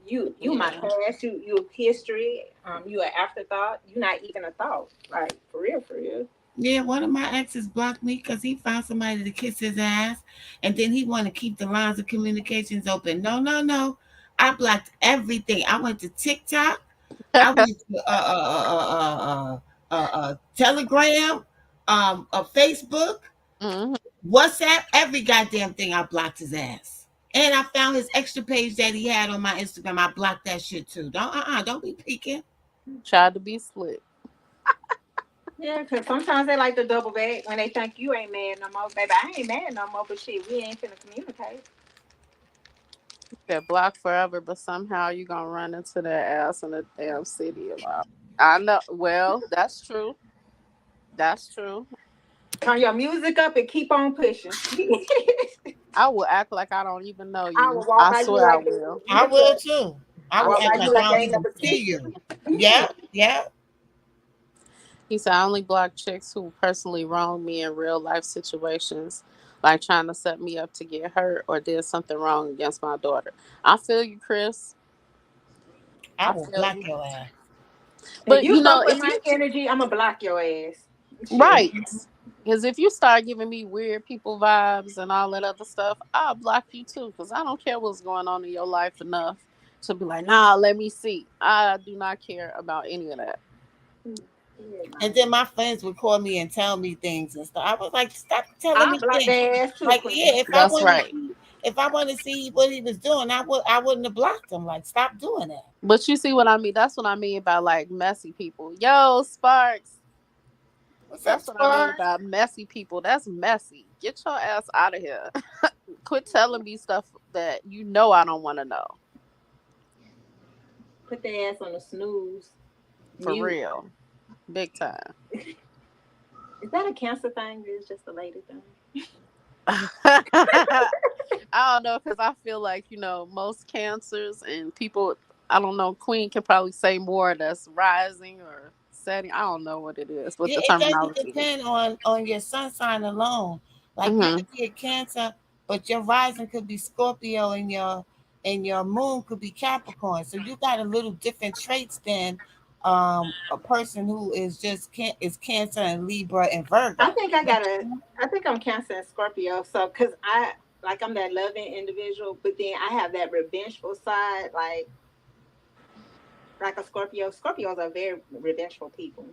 you my Yeah. past. You history. You an afterthought. You not even a thought. Like for real, for real. Yeah, one of my exes blocked me because he found somebody to kiss his ass, and then he wanted to keep the lines of communications open. No, no, no. I blocked everything. I went to TikTok. I went to Telegram, Facebook, Hmm. WhatsApp, every goddamn thing. I blocked his ass. And I found his extra page that he had on my Instagram. I blocked that shit too. Don't be peeking. Tried to be slick. Yeah, because sometimes they like to double back when they think you ain't mad no more. Baby, I ain't mad no more, but shit, we ain't finna communicate. Get blocked forever, but somehow you gonna run into that ass in the damn city a lot. I know. Well, that's true. That's true. Turn your music up and keep on pushing. I will act like I don't even know I you. will walk I by you swear I like will. I will too. I I will walk act by like you I like I don't ain't even never see kissed you. you. Yeah, yeah. He said, I only block chicks who personally wronged me in real life situations, like trying to set me up to get hurt or did something wrong against my daughter. I feel you, Chris. I I will feel block you. your ass. If But you you know, fuck with if my you energy, I'ma block your ass. Shit. right, because if you start giving me weird people vibes and all that other stuff, I'll block you too. Because I don't care what's going on in your life enough to be like, nah, let me see. I do not care about any of that. Yeah, And man. then my friends would call me and tell me things and stuff. I was like, stop telling I'll me block things. their ass too, Like, yeah, Queen. That's right. if I want to see what he was doing, I wouldn't have blocked him. Like, stop doing that. But you see what I mean? That's what I mean by like messy people. Yo, Sparks. What's up, That's what I mean Spars? about messy people. That's messy. Get your ass out of here. Quit telling me stuff that you know I don't want to know. Put their ass on the snooze. For Mute. real. Big time. Is that a cancer thing or is it just a lady thing? I don't know because I feel like, most cancers and people, I don't know, Queen can probably say more that's rising or setting. I don't know what it is, what Yeah, the it doesn't terminology is. depend on your sun sign alone. Like you Hmm. could be a Cancer, but your rising could be Scorpio, and your moon could be Capricorn. So you got a little different traits than a person who is just is Cancer and Libra and I Virgo. think I got a. I think I'm Cancer and Scorpio. So, cause I'm that loving individual, but then I have that revengeful side, like a Scorpio. Scorpios are very revengeful people.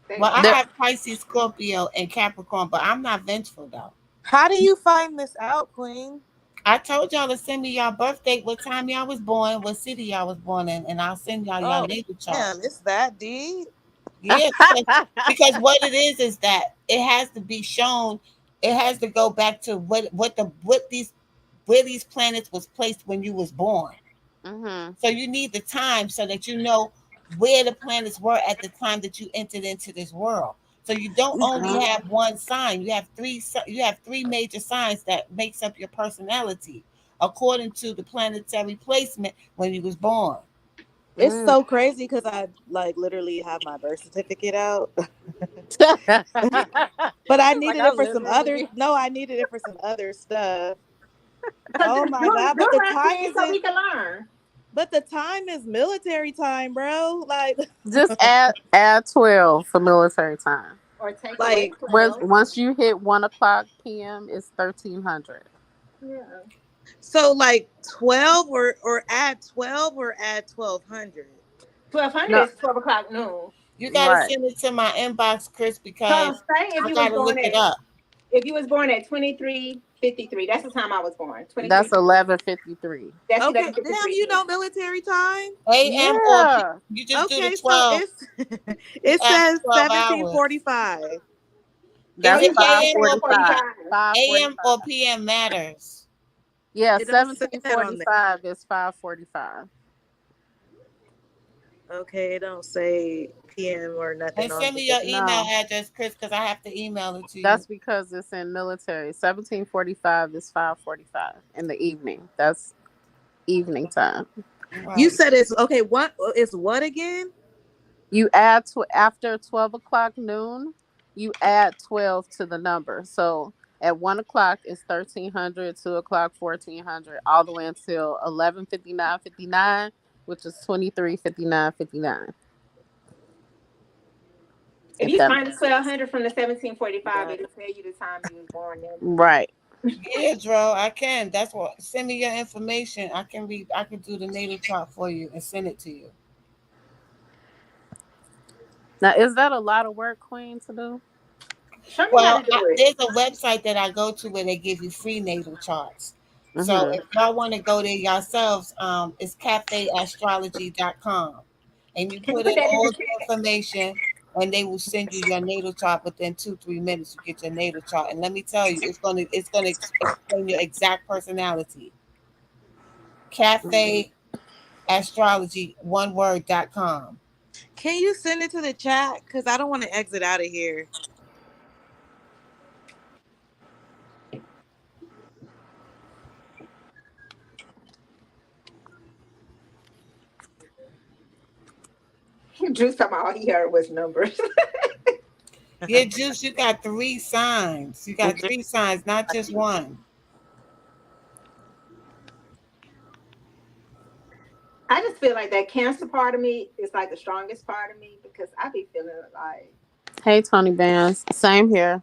They Well, I are. There, have Pisces, Scorpio, and Capricorn, but I'm not vengeful though. How do you find this out, Queen? I told y'all to send me y'all birth date, what time y'all was born, what city y'all was born in, and I'll send y'all Oh, natal chart. damn, it's that deep. Yeah, because what it is that it has to be shown. It has to go back to what these where these planets was placed when you was born. hmm. So you need the time so that you know where the planets were at the time that you entered into this world. So you don't only have one sign. You have three. You have three major signs that makes up your personality according to the planetary placement when you was born. It's Mm. so crazy because I like literally have my birth certificate out, but I Like needed I it for some other. literally. No, I needed it for some other stuff. So Oh do my god! do that, Queen, so we can learn. But the time is military time, bro. Like, Just add 12 for military time. Or take away like twelve. Once you hit 1 o'clock p.m., it's 1300. Yeah. so like 12 or add 12 or add 1200. 1200 No, is 12 o'clock noon. You got to right. send it to my inbox, Chris, So because say I got to look it up. if you was born at 23:53, that's the time I was born. That's 23. 11:53. That's Okay, damn, 11:53 you know p.m. military time. AM or Yeah. you just do the Okay, so 12. it's You it add says 12 hours. 1745. Is Oh, That's it you said AM or 5:45. 10:45. AM or 5:45. PM matters? Yeah, It don't say that on there. 1745 is 5:45. Okay, it don't say PM or nothing And on send me there. your email No, address, Chris, because I have to email it to you. that's because it's in military. 1745 is 5:45 in the evening. That's evening time. You Right. said it's okay. What is what again? You add to after 12 o'clock noon. you add 12 to the number. So at 1 o'clock it's 1300, 2 o'clock 1400, all the way until 11:59:59, which is 23:59:59. If If you that minus makes sense. 1200 from the 1745, Right. it'll tell you the time you was born in. Right. Yeah, Dro, I can. That's what. Send me your information. I can read. I can do the natal chart for you and send it to you. Now, is that a lot of work, Queen, to do? Show me how Well, to do it. there's a website that I go to where they give you free natal charts. So Mm-hmm. if y'all want to go there yourselves, it's cafeastrology.com. And you Can you put put in that in all the the chat? information and they will send you your natal chart within 2-3 minutes. You get your natal chart. And let me tell you, it's gonna explain your exact personality. Mm-hmm. Cafeastrology, one word.com. Can you send it to the chat? Because I don't want to exit out of here. Drew talking about all he heard was numbers. Yeah, Juice, you got three signs. You got three signs, not just one. I just feel like that cancer part of me is like the strongest part of me because I be feeling like Hey, Tony Bands. Same here.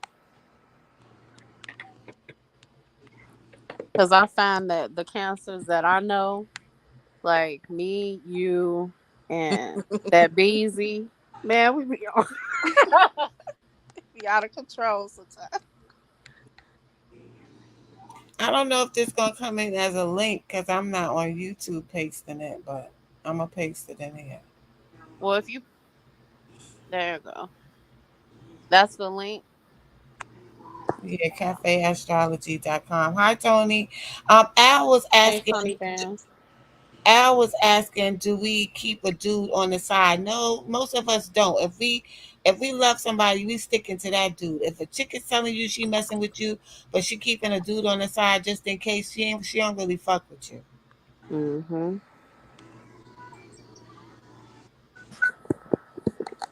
Because I find that the cancers that I know, like me, you, and that Beezy, man, we be, be out of control sometimes. I don't know if this gonna come in as a link because I'm not on YouTube pasting it, but I'm gonna paste it in here. Well, if you, there you go. That's the link. Yeah, cafeastrology.com. Hi, Tony. Al was Hey, asking. Tony Bands. Al was asking, do we keep a dude on the side? No, most of us don't. If we love somebody, we sticking to that dude. If a chick is telling you she messing with you, but she keeping a dude on the side just in case she don't really fuck with you. Mm-hmm.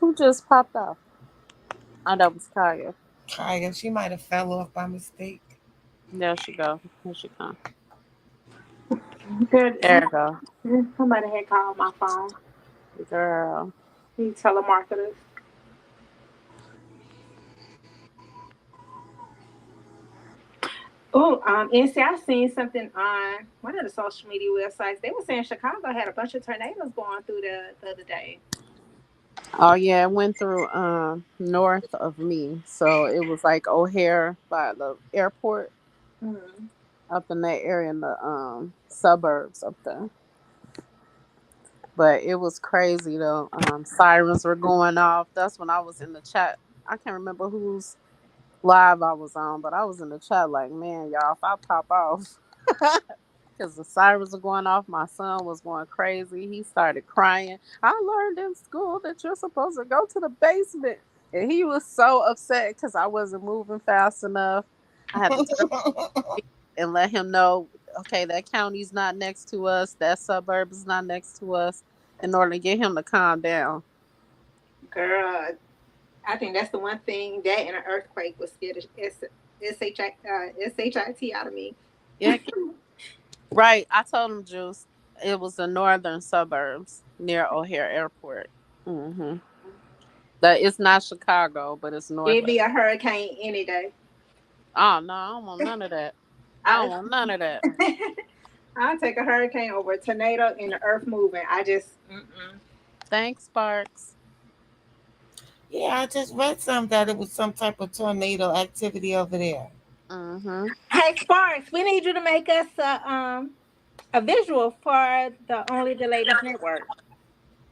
Who just popped off? Oh, that was Kaya. Kaya, she might have fell off by mistake. There she go. Here she come. girl, There you go. somebody had called my phone. Girl. These telemarketers. Oh, and see, I seen something on one of the social media websites. They were saying Chicago had a bunch of tornadoes going through the other day. Oh yeah, it went through north of me. So it was like O'Hare by the airport Mm. up in that area in the suburbs up there. But it was crazy though. Sirens were going off. That's when I was in the chat. I can't remember whose live I was on, but I was in the chat like, man, y'all, if I pop off, because the sirens were going off, my son was going crazy. He started crying. I learned in school that you're supposed to go to the basement, and he was so upset because I wasn't moving fast enough. I had to turn and let him know, okay, that county's not next to us, that suburb is not next to us, in order to get him to calm down. Girl, I think that's the one thing that and an earthquake was scared the shit out of me. Yeah, right. I told him, Juice, it was the northern suburbs near O'Hare Airport. Mm-hmm. That it's not Chicago, but it's north It'd of. be a hurricane any day. Oh no, I don't want none of that. I don't I, want none of that. I'll take a hurricane over a tornado and the earth moving. I just, mm-mm. Thanks, Sparks. Yeah, I just read some that it was some type of tornado activity over there. Mm-hmm. Hey, Sparks, we need you to make us a visual for the Only the Ladies Network.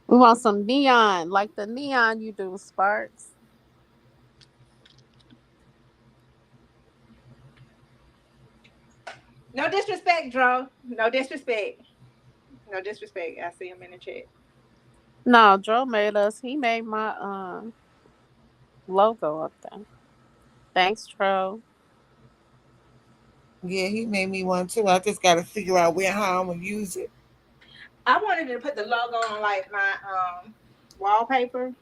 We want some neon, like the neon you do, Sparks. No disrespect, Dro. No disrespect. No disrespect. I see him in the chat. No, Joe made us. He made my logo up there. Thanks, Tro. Yeah, he made me one too. I just got to figure out where how I'm gonna use it. I wanted to put the logo on like my wallpaper.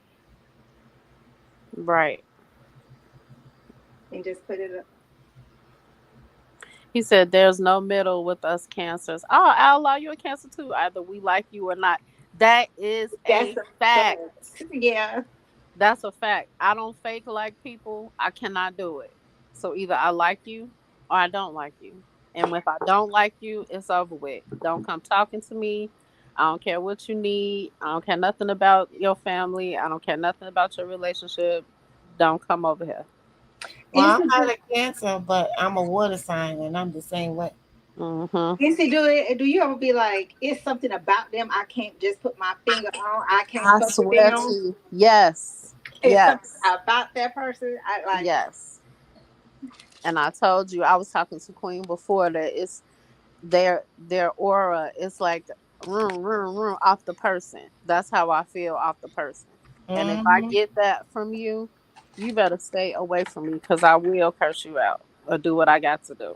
Right. and just put it up. He said, "There's no middle with us cancers." Oh, outlaw, you a cancer too. Either we like you or not. That is That's a a fact. fact. Yeah. That's a fact. I don't fake like people. I cannot do it. So either I like you or I don't like you. And if I don't like you, it's over with. Don't come talking to me. I don't care what you need. I don't care nothing about your family. I don't care nothing about your relationship. Don't come over here. Well, Is it I'm do, not a Cancer, but I'm a water sign, and I'm the same way. Mhm. is it do it? Do you ever be like, it's something about them I can't just put my finger on? I can't I fuck with swear to them. you. Yes. It's something Yes. about that person. I like. Yes. And I told you I was talking to Queen before that it's their aura is like room, room, room off the person. That's how I feel off the person. And if I Hmm. get that from you, you better stay away from me because I will curse you out or do what I got to do.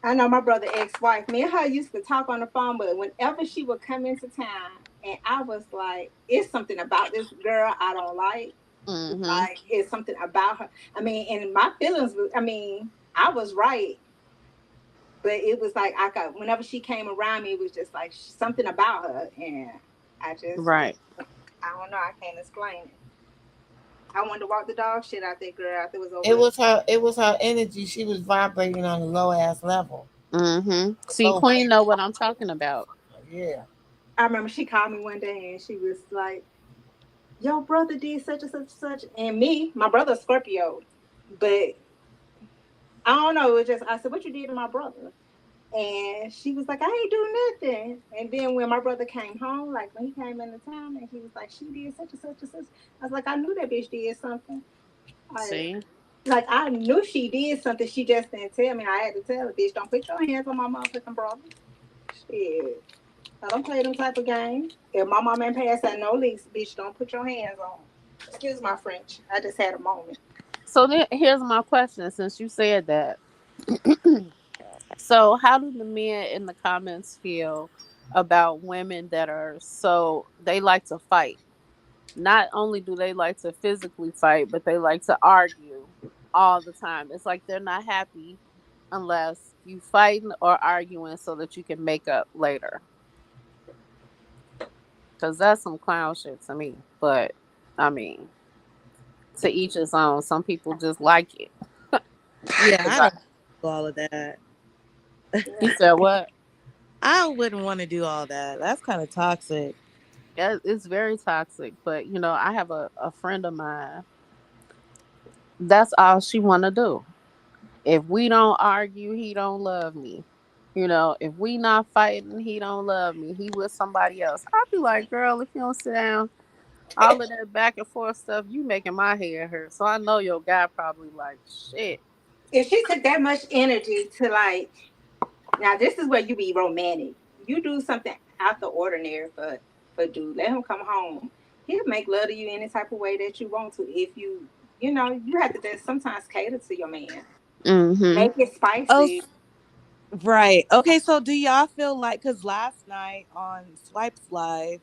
I know my brother ex-wife. Me and her used to talk on the phone, but whenever she would come into town, and I was like, "It's something about this girl I don't like. Hmm. Like, it's something about her." I mean, and my feelings. I mean, I was right, but it was like I got whenever she came around me, it was just like something about her, and I just, Right. I don't know. I can't explain it. I wanted to walk the dog shit out that girl after it was It over. was her. It was her energy. She was vibrating on a low ass level. See, Low. Queen know what I'm talking about. Yeah. I remember she called me one day and she was like, "Your brother did such and such and such," and me, my brother's Scorpio, but I don't know. It was just I said, "What you did to my brother?" And she was like, "I ain't do nothing." And then when my brother came home, like when he came into town, and he was like, "She did such and such and such," I was like, "I knew that bitch did something. Like, See? like I knew she did something. She just didn't tell me. I had to tell her, bitch, don't put your hands on my motherfucking brother. Shit, I don't play them type of games. If my mom ain't passed that no lease, bitch, don't put your hands on. Excuse my French. I just had a moment. So then here's my question since you said that. So, how do the men in the comments feel about women that are so they like to fight? Not only do they like to physically fight, but they like to argue all the time. It's like they're not happy unless you fighting or arguing so that you can make up later. Cause that's some clown shit to me. But I mean, to each his own. Some people just like it. Yeah, 'Cause I don't do all of that. he said what? I wouldn't want to do all that. That's kind of toxic. Yeah, it's very toxic. But I have a friend of mine. That's all she wanna do. If we don't argue, he don't love me. If we not fighting, he don't love me. He with somebody else. I'll be like, girl, if you don't sit down, all of that back and forth stuff, you making my head hurt. So I know your guy probably like shit. If she took that much energy to like, now this is where you be romantic. You do something out the ordinary for dude. Let him come home. He'll make love to you any type of way that you want to. If you have to just sometimes cater to your man. Mm-hmm. Make it Oh, spicy. right. Okay, so do y'all feel like, because last night on Swipes Live,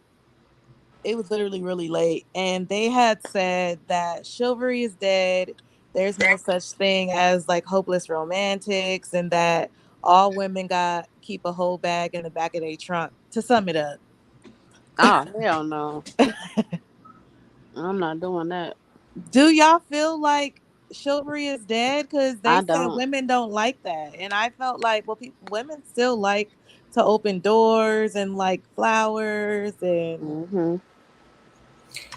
it was literally really late, and they had said that chivalry is dead. There's no such thing as like hopeless romantics, and that all women got keep a whole bag in the back of their trunk. To sum it up, Oh hell no. I'm not doing that. do y'all feel like chivalry is dead? Because they I said don't. women don't like that, and I felt like, well, women still like to open doors and like flowers and Mm-hmm.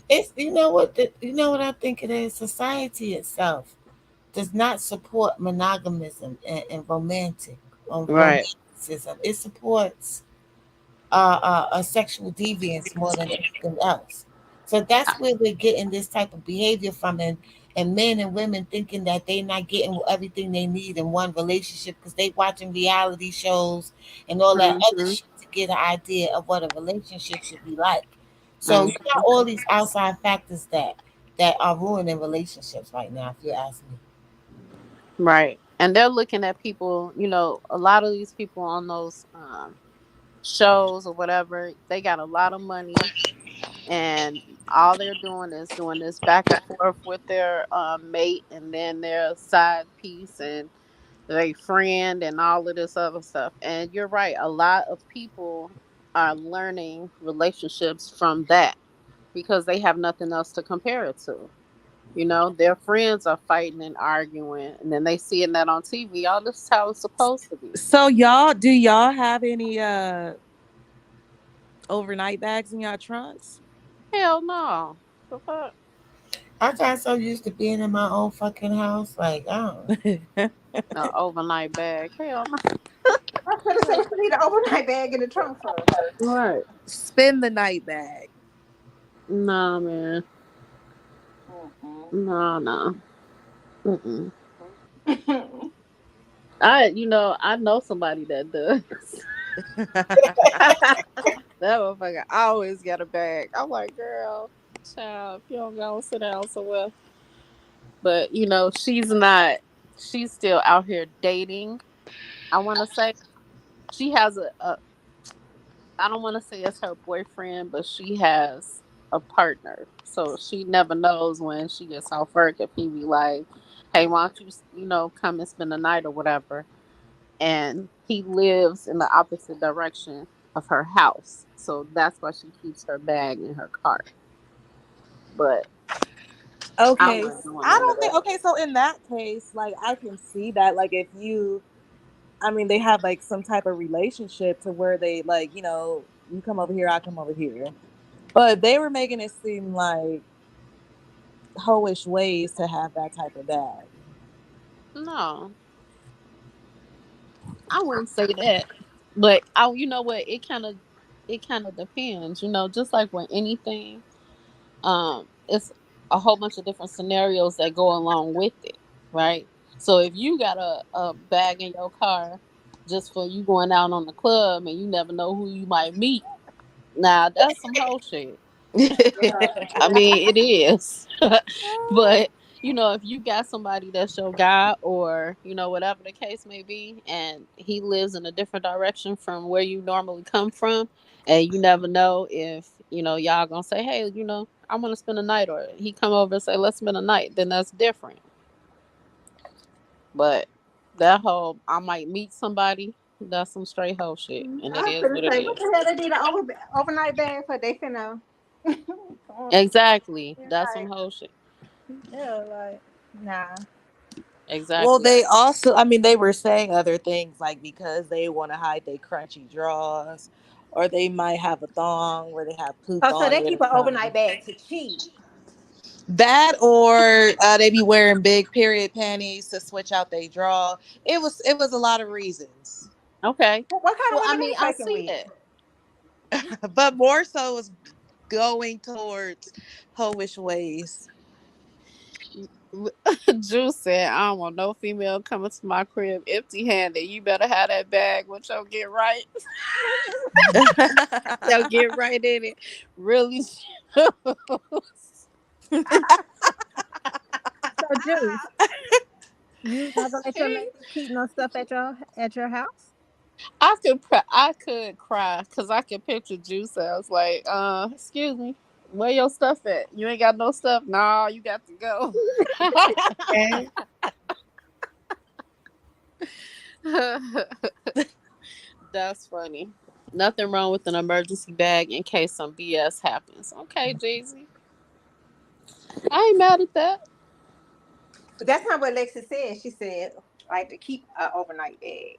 It's you know what I think it is. Society itself does not support monogamism and Right. romanticism. It supports a sexual deviance more than anything else. So that's where we're getting this type of behavior from, and men and women thinking that they're not getting everything they need in one relationship because they watching reality shows and all that other Mm-hmm. shit to get an idea of what a relationship should be like. So you Mm-hmm. got all these outside factors that are ruining relationships right now, if you ask me. Right. And they're looking at people, a lot of these people on those shows or whatever, they got a lot of money and all they're doing is doing this back and forth with their mate and then their side piece and their friend and all of this other stuff. And you're right, a lot of people are learning relationships from that because they have nothing else to compare it to. You know, their friends are fighting and arguing, and then they seeing that on TV. Oh, this is how it's supposed to be. So y'all, do y'all have any overnight bags in y'all trunks? Hell no. The fuck? I got so used to being in my own fucking house. Like, I don't. No overnight bag. Hell I was gonna say you need an overnight bag in the trunk for. no. Right. Spend the night bag. Nah, man. Mm-mm. No, no. Mm-mm. Mm-mm. I know somebody that does. That motherfucker always got a bag. I'm like, girl, child, if you don't go sit down somewhere. But she's not. She's still out here dating. I want to say she has a. I don't want to say it's her boyfriend, but she has a partner. So she never knows when she gets off work if he be like, "Hey, why don't you, come and spend the night or whatever." And he lives in the opposite direction of her house, so that's why she keeps her bag in her car. But I Okay, wasn't doing I none of don't think. that. Okay, so in that case, like I can see that, like if you, I mean, they have like some type of relationship to where they like, you come over here, I come over here, but they were making it seem like hoish ways to have that type of bag. No, I wouldn't say that. But you know what? It kind of depends. Just like with anything, it's a whole bunch of different scenarios that go along with it, right? So if you got a bag in your car just for you going out on the club and you never know who you might meet, now that's some whole shit. I mean, it is. But if you got somebody that's your guy or whatever the case may be, and he lives in a different direction from where you normally come from, and you never know if y'all gonna say, hey, I want to spend a night, or he come over and say, let's spend a night, then that's different. But that whole I might meet somebody, that's some straight hoe shit, and I it was is gonna what it say, what is. the hell they need an overnight bag for? They finna. Exactly, Yeah, that's some like, hoe shit. yeah, like, nah. Well, Exactly. they also, I mean, they were saying other things like because they want to hide their crunchy drawers, or they might have a thong where they have poop Oh, so on they it keep or an overnight something. bag to cheat. That or they be wearing big period panties to switch out their draw. It was a lot of reasons, Okay. What kind of Well, I women mean, they I fucking see with? that. but more so is going towards hoish ways. Juice said, I don't want no female coming to my crib empty handed. You better have that bag with your get right. They'll get right in it. Really? So, Juice, you not gonna let your lady keep no stuff at your house? I could cry because I could picture Juice. I was like, excuse me, where your stuff at? You ain't got no stuff? No, you got to go. Okay. That's funny. Nothing wrong with an emergency bag in case some BS happens. Okay, Jeezy. I ain't mad at that. But that's not what Lexi said. She said like to keep an overnight bag.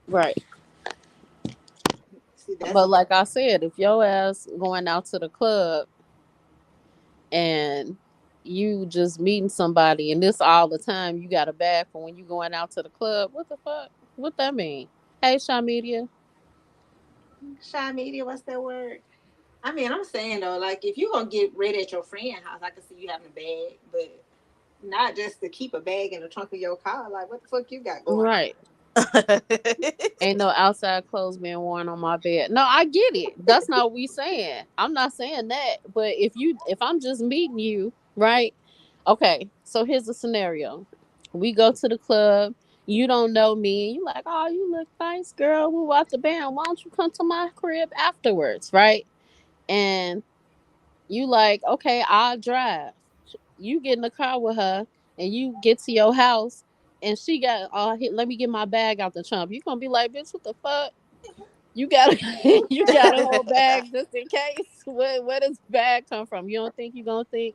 Right. See, that's But like I said, if your ass going out to the club and you just meeting somebody and this all the time, you got a bag for when you going out to the club, what the fuck? What that mean? Hey, Shaw Media. shy media. What's that word? I mean, I'm saying though, like if you gonna get ready at your friend house, I can see you having a bag, but not just to keep a bag in the trunk of your car. Like, what the fuck you got going on? Right. Ain't no outside clothes being worn on my bed. No, I get it. That's not what we saying. I'm not saying that. But if I'm just meeting you, right? Okay, so here's the scenario. We go to the club, you don't know me, you like, oh, you look nice, girl. We watch the band. Why don't you come to my crib afterwards, right? And You like, okay, I'll drive. You get in the car with her and you get to your house and she got let me get my bag out the trunk. You gonna be like, bitch, what the fuck? You got you got a whole bag just in case. Where does bag come from? You don't think you gonna think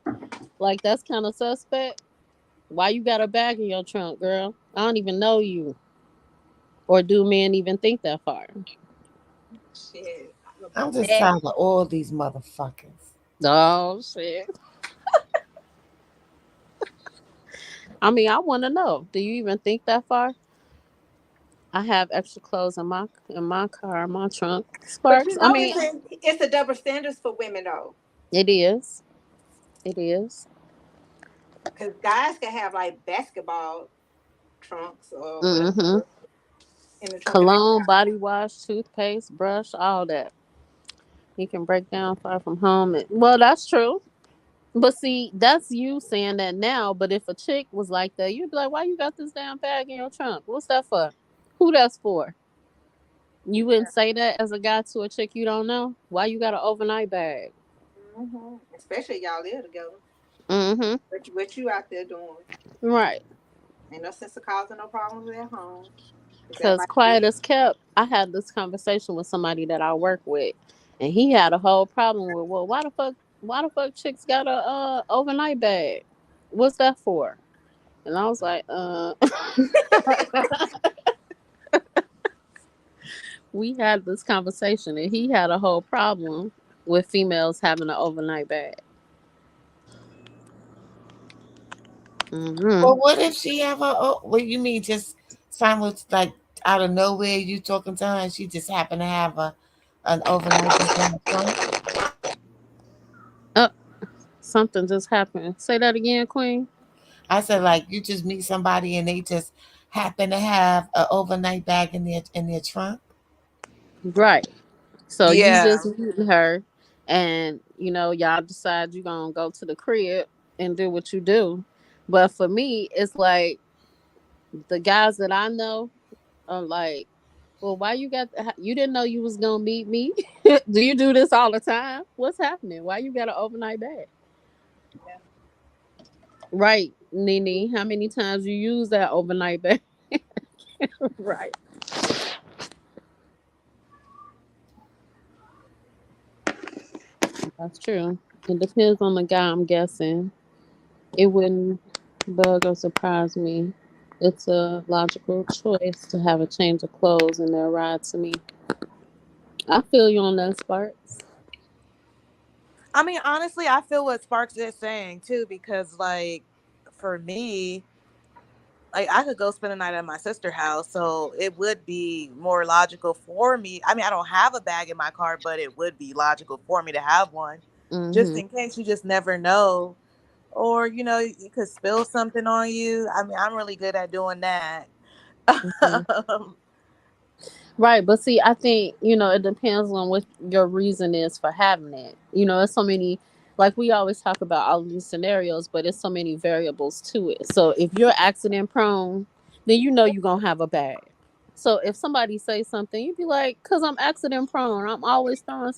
like that's kind of suspect? Why you got a bag in your trunk, girl? I don't even know you. Or do men even think that far? Shit. I'm just That, tired of all these motherfuckers. Oh shit. I mean, I want to know. Do you even think that far? I have extra clothes in my car, my trunk. but Sparks. you I know, mean, it's a double standards for women though, it is. It is. because guys can have like basketball trunks or Mm-hmm. whatever in the trunk of their Cologne, car. body wash, toothpaste, brush, all that. You can break down far from home. Well, that's true. But see, that's you saying that now. But if a chick was like that, you'd be like, "Why you got this damn bag in your trunk? What's that for? Who that's for?" You wouldn't say that as a guy to a chick you don't know. Why you got an overnight bag? Especially y'all live together. Mm-hmm. What you out there doing? Right. Ain't no sense of causing no problems at home. Cause Because everybody quiet good. as kept, I had this conversation with somebody that I work with, and he had a whole problem with, well, why the fuck chicks got a overnight bag? What's that for? And I was like, we had this conversation, and he had a whole problem with females having an overnight bag. But Hmm. what if she have a? Oh, what you mean? Just simultaneous, like out of nowhere, you talking to her, and she just happened to have an overnight bag in the trunk? Oh, something just happened. Say that again, Queen. I said, like you just meet somebody and they just happen to have an overnight bag in their trunk. Right. So you Yeah. just meeting her, and y'all decide you're gonna go to the crib and do what you do. But for me, it's like the guys that I know are like, well, why you didn't know you was gonna meet me? Do you do this all the time? What's happening? Why you got an overnight bag? Right, Nene. How many times you use that overnight bag? Right. That's true. It depends on the guy, I'm guessing. It wouldn't bug or surprise me. It's a logical choice to have a change of clothes in their ride to me. I feel you on that, Sparks. I mean, honestly, I feel what Sparks is saying too, because like for me, like I could go spend a night at my sister's house, so it would be more logical for me. I mean, I don't have a bag in my car, but it would be logical for me to have one, just Mm-hmm. in case. You just never know, or you could spill something on you. I mean, I'm really good at doing that. Hmm. Right, but see, I think it depends on what your reason is for having it. It's so many, like we always talk about all these scenarios, but it's so many variables to it. So if you're accident prone, then you're gonna have a bag. So if somebody say something, you'd be like, "Cause I'm accident prone. I'm always throwing,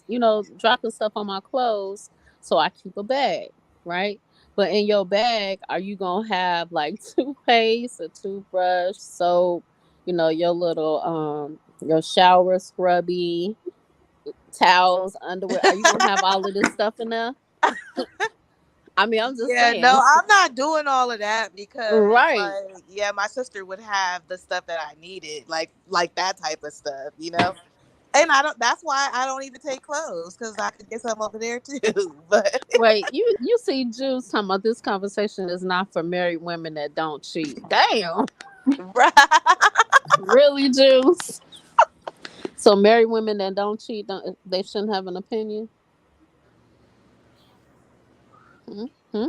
dropping stuff on my clothes, so I keep a bag, right?" But in your bag, are you gonna have like toothpaste, a toothbrush, soap? Your shower scrubby, towels, underwear. Are you gonna have all of this stuff in there? I mean, I'm just Yeah, no, saying. I'm not doing all of that because, Right. like, yeah, my sister would have the stuff that I needed, like that type of stuff. And I don't. That's why I don't even take clothes because I could get some over there too. But Wait, you see Jews talking about this conversation is not for married women that don't cheat. Damn. right, Really, Jews? So married women that don't cheat, they shouldn't have an opinion? Hmm.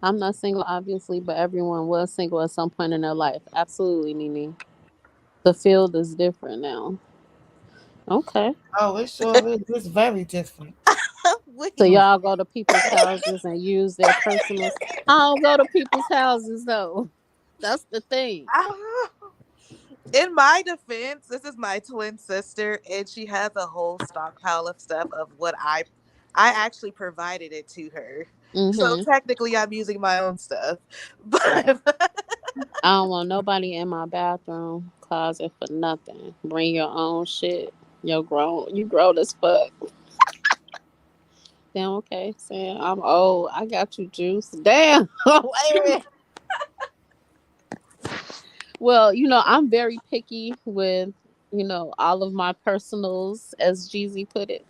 I'm not single, obviously, but everyone was single at some point in their life. Absolutely, Nini. The field is different now. Okay. Oh, it sure is. It's very different. So we. y'all go to people's houses and use their personals. I don't go to people's houses though. That's the thing. In my defense, this is my twin sister, and she has a whole stockpile of stuff of what I I actually provided it to her. So Mm-hmm. technically I'm using my own stuff. Right. But I don't want nobody in my bathroom closet for nothing. Bring your own shit. You grown as fuck. Damn, okay. Saying I'm old. I got you juice. Damn. Wait a minute. Well, I'm very picky with, all of my personals, as Jeezy put it.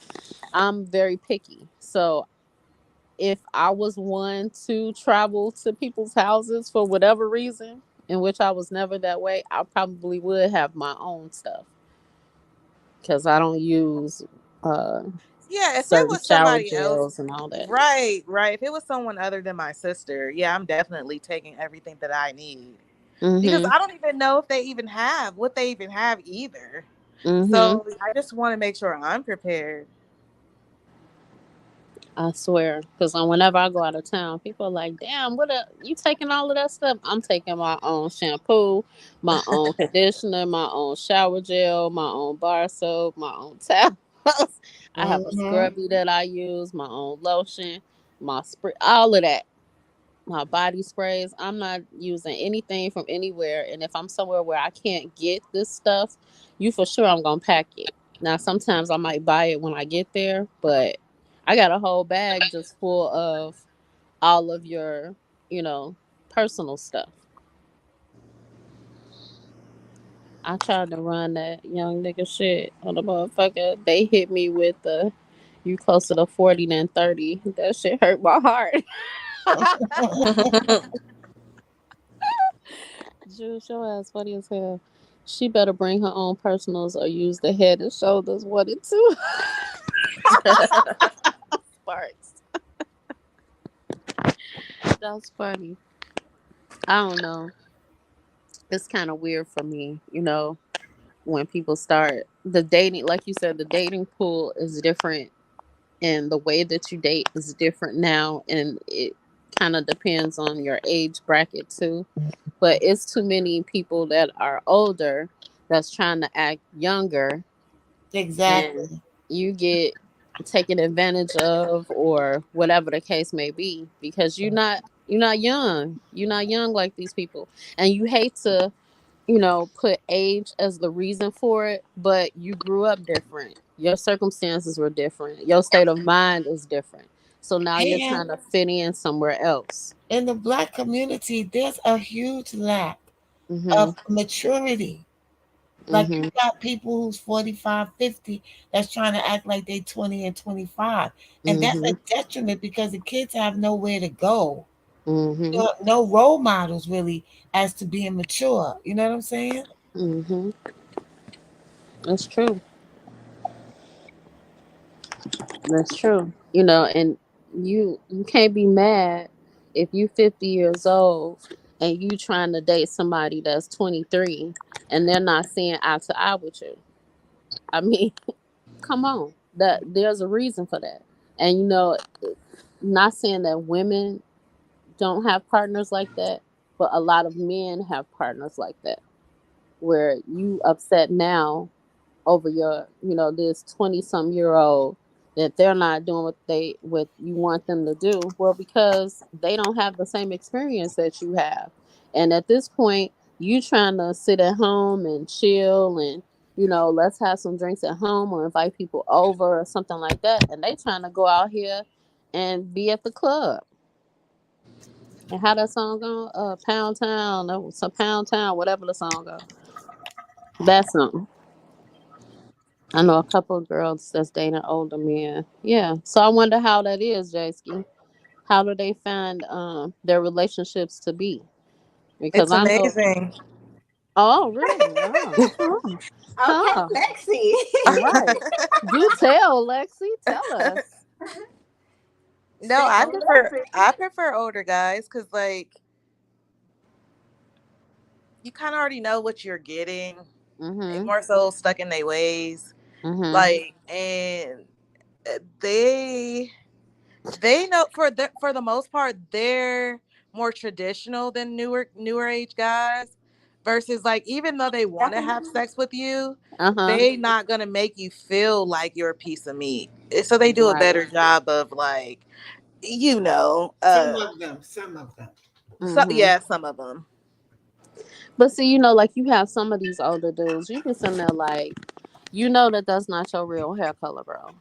I'm very picky. So if I was one to travel to people's houses for whatever reason, in which I was never that way, I probably would have my own stuff because I don't use uh, yeah, if it certain was shower somebody else, gels and all that. right, right. If it was someone other than my sister, yeah, I'm definitely taking everything that I need. Because Mhm. I don't even know if they even have what they even have either. Mhm. So I just want to make sure I'm prepared. I swear, because whenever I go out of town, people are like, "Damn, you taking all of that stuff?" I'm taking my own shampoo, my own conditioner, my own shower gel, my own bar soap, my own towels. I have a Mm-hmm. scrubby that I use, my own lotion, my spray, all of that. My body sprays. I'm not using anything from anywhere, and if I'm somewhere where I can't get this stuff, you for sure I'm gonna pack it. Now, sometimes I might buy it when I get there, but I got a whole bag just full of all of your, you know, personal stuff. I tried to run that young nigga shit on the motherfucker. They hit me with the you closer to 40 than 30. That shit hurt my heart. Juice, your ass funny as hell. She better bring her own personals or use the head and shoulders 1 and 2. Sparks. That's funny. I don't know. It's kind of weird for me, when people start the dating, like you said, the dating pool is different and the way that you date is different now. And it kind of depends on your age bracket too. But it's too many people that are older that's trying to act younger, and Exactly. you get taken advantage of or whatever the case may be because you're not young like these people, and you hate to put age as the reason for it, but you grew up different, your circumstances were different, your state of mind is different, so now you're And trying to fit in somewhere else. in the black community, there's a huge lack of Mhm. maturity. Like you Mhm. got people who's 45, 50 that's trying to act like they 20 and 25. And that's a Mhm. detriment because the kids have nowhere to go. Mhm. No role models really as to being mature. You know what I'm saying? Mhm. That's true. That's true. And you can't be mad if you 50 years old and you trying to date somebody that's 23 and they're not seeing eye to eye with you. I mean, come on. That there's a reason for that. And not saying that women don't have partners like that, but a lot of men have partners like that where you upset now over this 20 some year old that they're not doing what you want them to do, well, because they don't have the same experience that you have. And at this point, you trying to sit at home and chill and let's have some drinks at home or invite people over or something like that, and they trying to go out here and be at the club. And how that song go? Pound Town, some Pound Town, whatever the song go. That's something. I know a couple of girls that's dating older men. Yeah. So I wonder how that is, Jayski. How do they find their relationships to be? Because It's I know. amazing. Oh, really? Oh. Huh. Okay, Huh. Lexi. Right. Do tell, Lexi. Tell us. No, Speak I on prefer Lexi. I prefer older guys because like you kind of already know what you're getting. They Mm-hmm. more so stuck in their ways, Mm-hmm. like, and they they know for the most part they're more traditional than newer age guys. versus like even though they want to have Definitely. sex with you, Uh-huh. they not gonna make you feel like you're a piece of meat. So they do a Right. better job of like, you know, Some of them, some of them. so Mm-hmm. yeah, some of them. But see, like you have some of these older dudes, you be sitting there like, that that's not your real hair color, bro.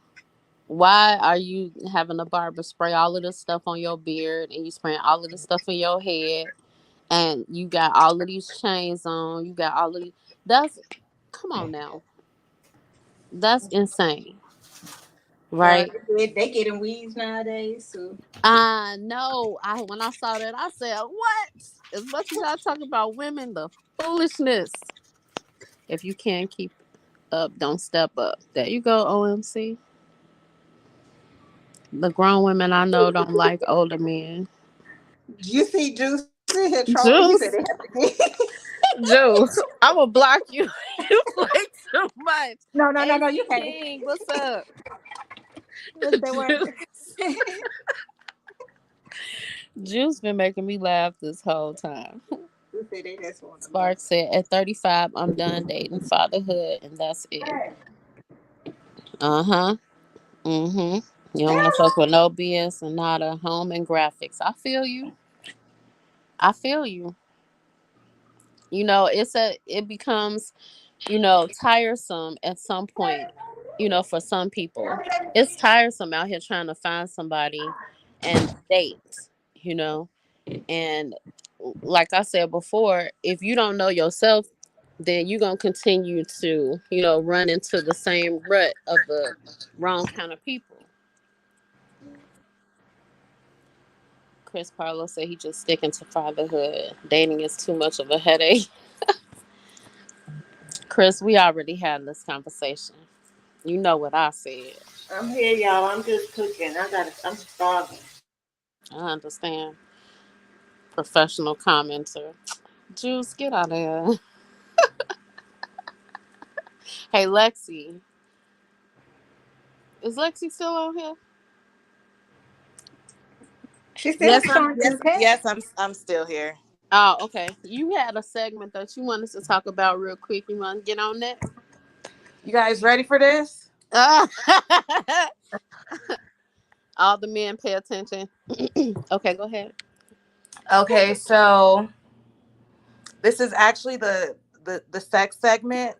Why are you having a barber spray all of this stuff on your beard and you spraying all of this stuff in your head and you got all of these chains on, you got all of these, that's, come on now, that's insane, Well, right? they getting weeds nowadays, so I know. When I saw that, I said, "What?" As much as y'all talk about women, the foolishness. If you can't keep up, don't step up. There you go, OMC. The grown women I know don't like older men. you see Juice in here trolling. He said they have Juice, to. Juice, I'm gonna block you. You play too much. No. You AC can't. King, what's up? What's that word? Juice, Juice been making me laugh this whole time. You say they just want to know. Spark said, "At 35, I'm done dating fatherhood, and that's it." Hey, Uh huh. Mm-hmm. You don't want to fuck with no BS and not a home and graphics. I feel you. I feel you. It becomes, tiresome at some point, for some people. It's tiresome out here trying to find somebody and date, you know. And like I said before, if you don't know yourself, then you're going to continue to, run into the same rut of the wrong kind of people. Chris Parlow said he just sticking to fatherhood. Dating is too much of a headache. Chris, we already had this conversation. You know what I said. I'm here, y'all. I'm just cooking. I'm starving. I understand. Professional commenter. Juice, get out of here. Hey, Lexi. Is Lexi still on here? She still Yes, trying to cat. I'm still here. Oh, okay. You had a segment that you wanted to talk about real quick. You want to get on that? You guys ready for this? Ah. All the men pay attention. Okay, go ahead. Okay, so this is actually the sex segment.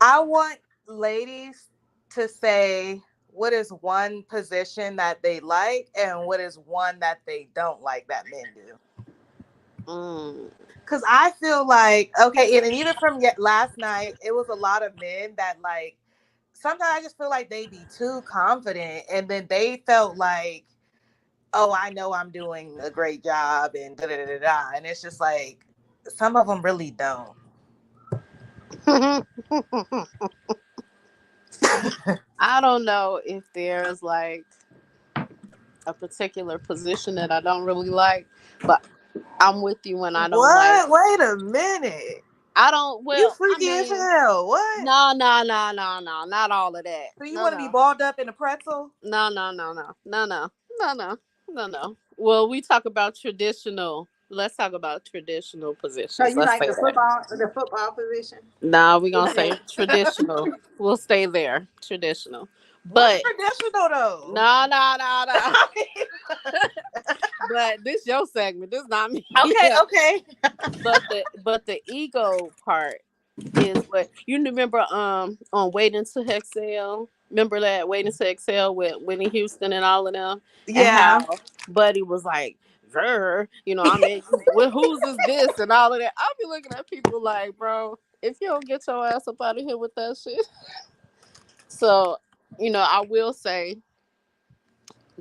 I want ladies to say what is one position that they like and what is one that they don't like that men do. Mm. Because I feel like, okay, and even from last night, it was a lot of men that like, sometimes I just feel like they be too confident and then they felt like, oh, I know I'm doing a great job and da da da da da. And it's just like, some of them really don't. I don't know if there's like a particular position that I don't really like, but I'm with you when I don't like. What? Wait a minute. I don't. You Well, I freaky as mean, hell. What? no, no, no, no, no, not all of that. So you No, want to be no, balled up in a pretzel? no, no, no, no, no, no, no, no, no, no. Well, we talk about traditional. Let's talk about traditional So positions. you Let's like say the that. football position? Nah, we're gonna say traditional. We'll stay there. Traditional. What's But traditional though? no, no, no, no. But this your segment. This not me. Okay, okay. But the ego part is what you remember on Waiting to Exhale. Remember that Waiting to Exhale with Whitney Houston and all of them, and Yeah. how Buddy was like, "Grr," I mean, whose is this and all of that. I'll be looking at people like, bro, if you don't get your ass up out of here with that shit. So, I will say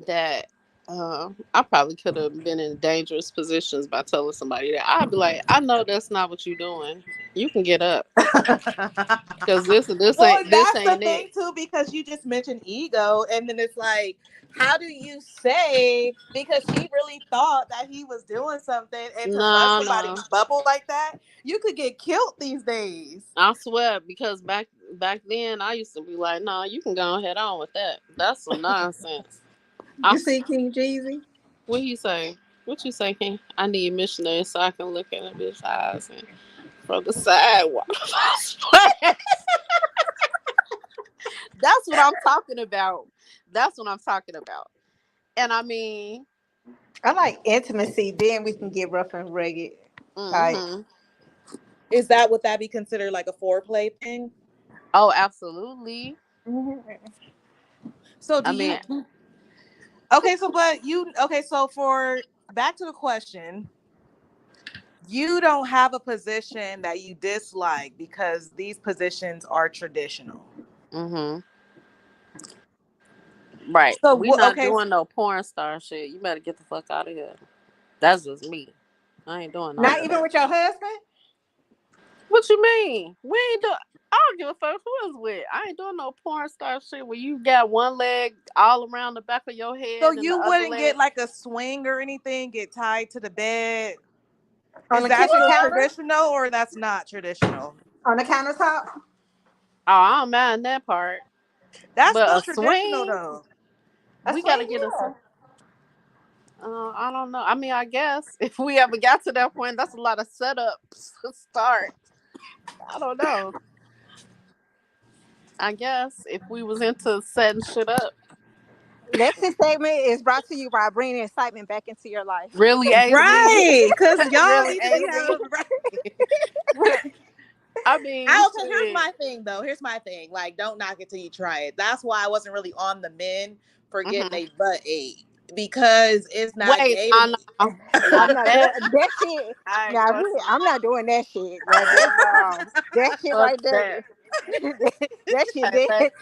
that I probably could have been in dangerous positions by telling somebody that. I'd be like, I know that's not what you're doing. You can get up because this Well, ain't this that's the ain't thing it. too, because you just mentioned ego, and then it's like, how do you say because she really thought that he was doing something, and to bust No, somebody's no, bubble like that, you could get killed these days. I swear because back then I used to be like, no, you can go ahead on with that. That's some nonsense. I You s- see King Jeezy? what he say? What you say, King? I need missionary so I can look at a bitch eyes and from the side. That's what I'm talking about. That's what I'm talking about. And I mean, I like intimacy. Then we can get rough and rugged. Like, hmm Is that be considered like a foreplay thing? oh, absolutely. mhm. So I do you mean, okay, so but you okay, so for back to the question, you don't have a position that you dislike because these positions are traditional. hmm right. So We not okay, doing no porn star shit. You better get the fuck out of here. That's just me. I ain't doing all Not that. even with your husband. What you mean? We ain't do. I don't give a fuck who is with. I ain't doing no porn star shit where you got one leg all around the back of your so head and the you other wouldn't get leg. like a swing or anything, get tied to the bed. On Is the that kitchen still counter, traditional or that's not traditional? on the countertop. Oh, I don't mind that part. That's But still a traditional swing, though. A we gotta swing, get a. yeah. I don't know. I mean, I guess if we ever got to that point, that's a lot of setups to start. I don't know. I guess if we was into setting shit up, Next segment is brought to you by bringing excitement back into your life. really, AZ, Right, because y'all really, need to be AZ. having right. I mean, I okay, here's shit. my thing though. Here's my thing. Like, don't knock it till you try it. That's why I wasn't really on the men for getting hmm a butt ate because it's not Wait, gay to no, me. no, I'm now not doing that that shit. I ain't Now, doing really, I'm not doing that shit. Now, no. that shit Fuck right there, that. that shit Hey, dead. let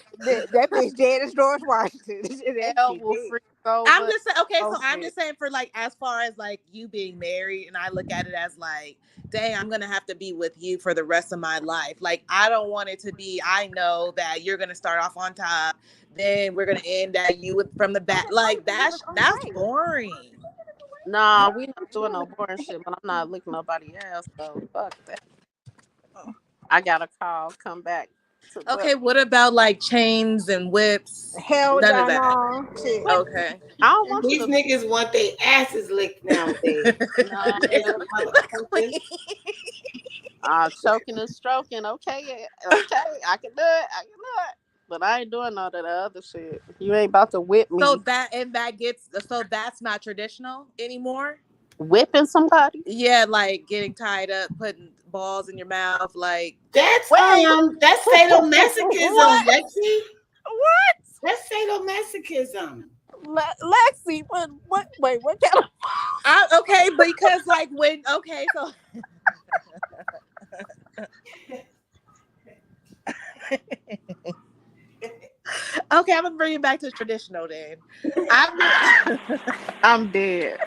That bitch dead as George Washington. That hell shit will dead. freeze over. I'm just saying, okay, Oh so I'm shit. just saying for like as far as like you being married, and I look at it as like, dang, I'm gonna have to be with you for the rest of my life. Like, I don't want it to be, I know that you're gonna start off on top, then we're gonna end at you with from the back. Like that's boring. Nah, we not doing no boring shit, but I'm not licking nobody ass though. Fuck that. I got a call. Come back to what? Okay, what about like chains and whips? Hell None of yeah, that. no shit. What? Okay. I don't want you These to. niggas want their asses licked nowadays. No, It's nigga. motherfuckers. Choking and stroking. Okay, yeah, okay. I can do it. I can do it. But I ain't doing all that other shit. You ain't about to whip So me. that gets so that's not traditional anymore. Whipping somebody? Yeah, like getting tied up, putting balls in your mouth, like Wait. That's sadomasochism, What? Lexi. What? That's sadomasochism. Lexi, what? Wait, what kind of. okay, because like when okay, so okay, I'm gonna bring it back to traditional then. I'm I'm dead.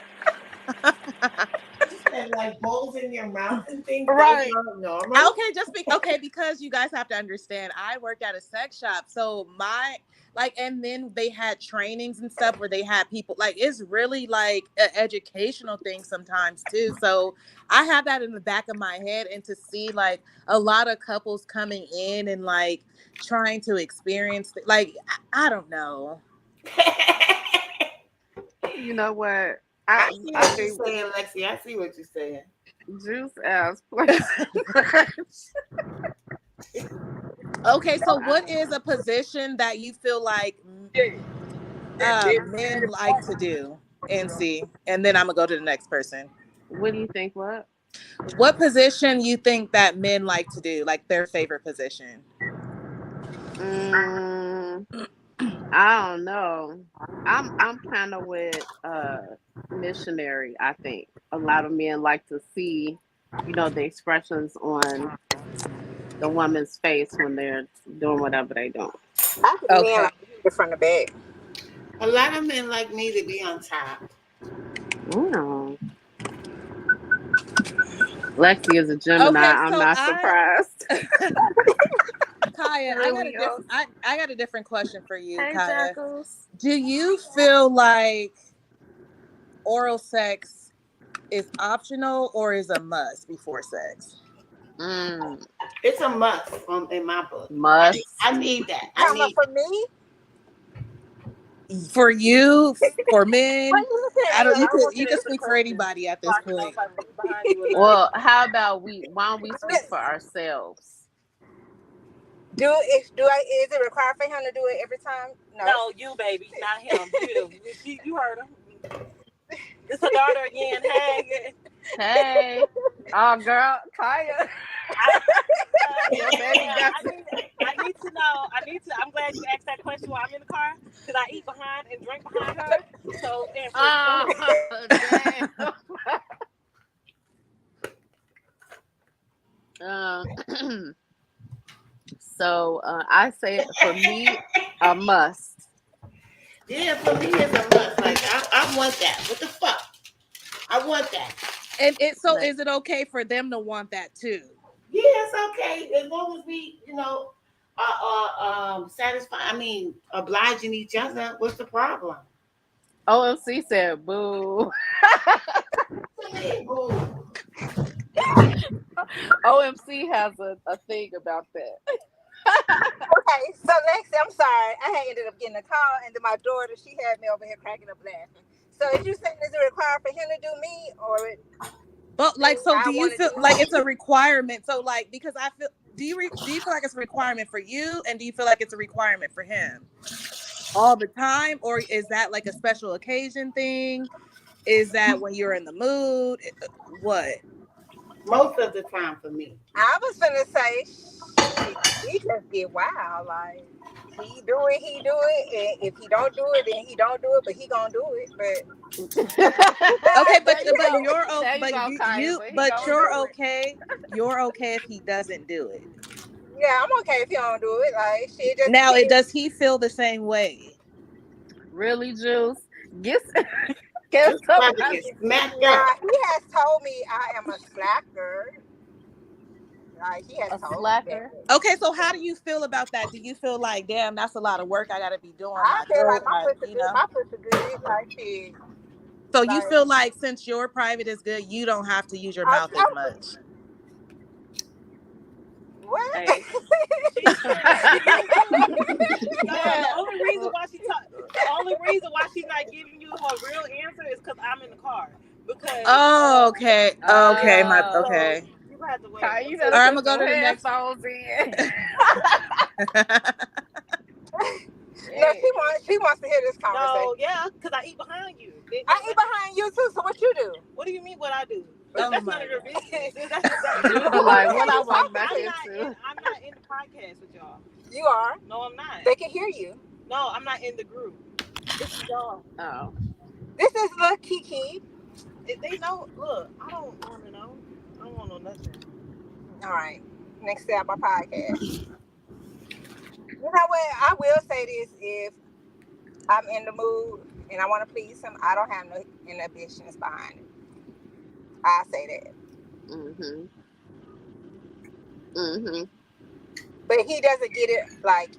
And like bowls in your mouth and things, those Right. are normal. okay, okay, because you guys have to understand, I worked at a sex shop, so my like, and then they had trainings and stuff where they had people like it's really like an educational thing sometimes too. So I have that in the back of my head, and to see like a lot of couples coming in and like trying to experience like I don't know. You know what? I see I what you're think saying, Lexi. I see what you're saying. juice ass place. Okay, so what is a position that you feel like men like to do? And see, and then I'm gonna go to the next person. What do you think? What? What position you think that men like to do, like their favorite position? Mm, I don't know. I'm kind of with missionary. I think a lot of men like to see, the expressions on the woman's face when they're doing whatever they doing. I think men Okay. like it from the back. A lot of men like me to be on top. Mm. Lexi is a Gemini. Okay, I'm so not surprised. Kaya, I got a Really? different I got a different question for you, Hey, Kaya. Jackals. Do you feel like oral sex is optional or is a must before sex? Mm, It's a must in my book. must. I need that. I Coming need for me, For you, for men, But you said I don't. I don't You could speak for anybody at this point. behind you or not. Well, how about why don't we speak for ourselves? is it required for him to do it every time? No. No, you baby, not him. You heard him. It's her daughter again. Hey. Hey, oh girl, Kaya, your baby Yeah, got I need to know. I'm glad you asked that question while I'm in the car because I eat behind and drink behind her. So, damn. Uh, so I say for me, a must. Yeah, for me it's a must. Like I want that. What the fuck? I want that. And is it okay for them to want that too? Yeah, it's okay as long as we, satisfy. I mean, obliging each other. What's the problem? OMC said boo. Boo. OMC has a thing about that. Okay, so Lexi, I'm sorry. I had ended up getting a call, and then my daughter, she had me over here cracking up laughing. So is you saying is it required for him to do me, or But like, so do you want to feel do like it's a requirement? So like, because I feel, do you feel like it's a requirement for you, and do you feel like it's a requirement for him all the time, or is that like a special occasion thing? Is that when you're in the mood? What? Most of the time for me. I was gonna say, shit, we just get wild. Like he do it, and if he don't do it, then he don't do it. But he gonna do it. Okay, but There you go. you're There you but go, Kaya, you but he but gonna you're do it. okay. You're okay if he doesn't do it. yeah, I'm okay if he don't do it. Like shit, just Now, does he feel the same way? Really, Juice? Get Just about to somebody. get smacked Yeah, up. he has told me I am a slacker. Like he has A told me slacker. that. Okay, so how do you feel about that? Do you feel like, damn, that's a lot of work I got to be doing? I My feel girl, like my pussy good. Like shit. So you Like feel like since your private is good, you don't have to use your mouth as much. What? Hey. The only reason why she's not giving you her real answer is because I'm in the car. Because Okay. Okay. You have to wait. Kaya, you All better right, I'm put gonna go some to the next. headphones in. No, she wants to hear this conversation. No, yeah, because I eat behind you. I eat behind you too. So what you do? What do you mean? What I do? Oh That's my none of your business. You be like, what I walk back into? I'm not in the podcast with y'all. You are. No, I'm not. They can hear you. No, I'm not in the group. This is y'all. Oh. This is Lil Kiki. If they know, look, I don't want to know. I don't want to know nothing. All right. Next step, my podcast. You know what? I will say this: if I'm in the mood and I want to please him, I don't have no inhibitions behind it. I say that. But he doesn't get it like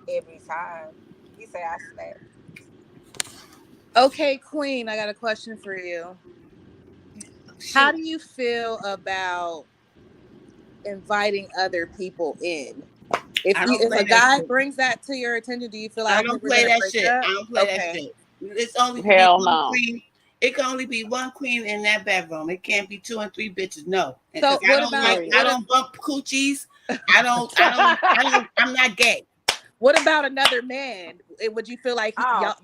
every time. He say I slap. Okay, Queen, I got a question for you. How do you feel about inviting other people in? If a guy brings that to your attention, do you feel like I don't play that shit? I don't play that shit. It's only hell no. Queen. It can only be one queen in that bedroom. It can't be 2 and 3 bitches. No. So I don't bump coochies. I'm not gay. What about another man? Would you feel like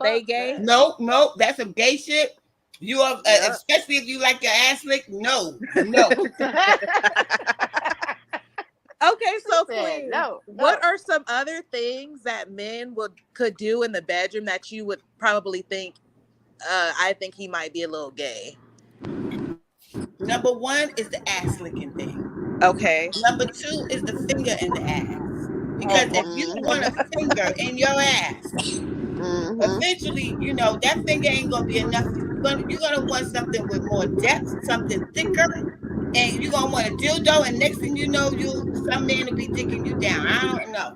they gay? Nope. That's some gay shit. You are, especially if you like your ass licked. No. Okay, so Queen, what are some other things that men could do in the bedroom that you would probably think, I think he might be a little gay? Number 1 is the ass licking thing. Okay. Number 2 is the finger in the ass. Because if you want a finger in your ass, eventually, that finger ain't going to be enough. You're going to want something with more depth, something thicker, and you're going to want a dildo, and next thing you know, some man will be dicking you down. I don't know.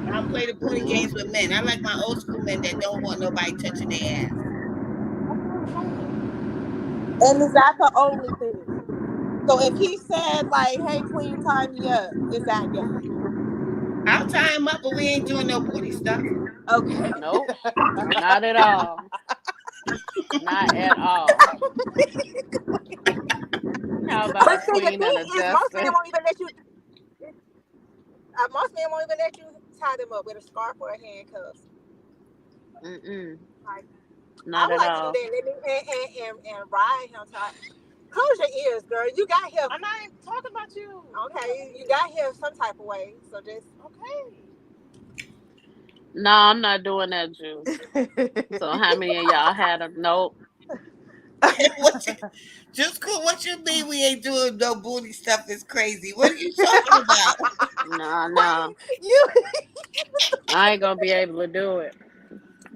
I don't play the booty games with men. I like my old school men that don't want nobody touching their ass. And is that the only thing? So if he said like, "Hey, Queen, tie me up," is that gay? I'll tie him up, but we ain't doing no booty stuff. Okay. Nope, not at all. Not at all. How about a But see, the queen and thing a is, most men jester? won't even let you. Most men won't even let you tie them up with a scarf or a handcuffs. Mm-mm. Like I Not would at like to do all. that. Let me and ride him. Close your ears, girl. You got here. I'm not even talking about you. Okay, you got here some type of way. So just Okay. No, I'm not doing that, Juice. So how many of y'all had a nope? What you, just cool. What you mean we ain't doing no booty stuff? Is crazy. What are you talking about? No, no. Queen, you. I ain't gonna be able to do it.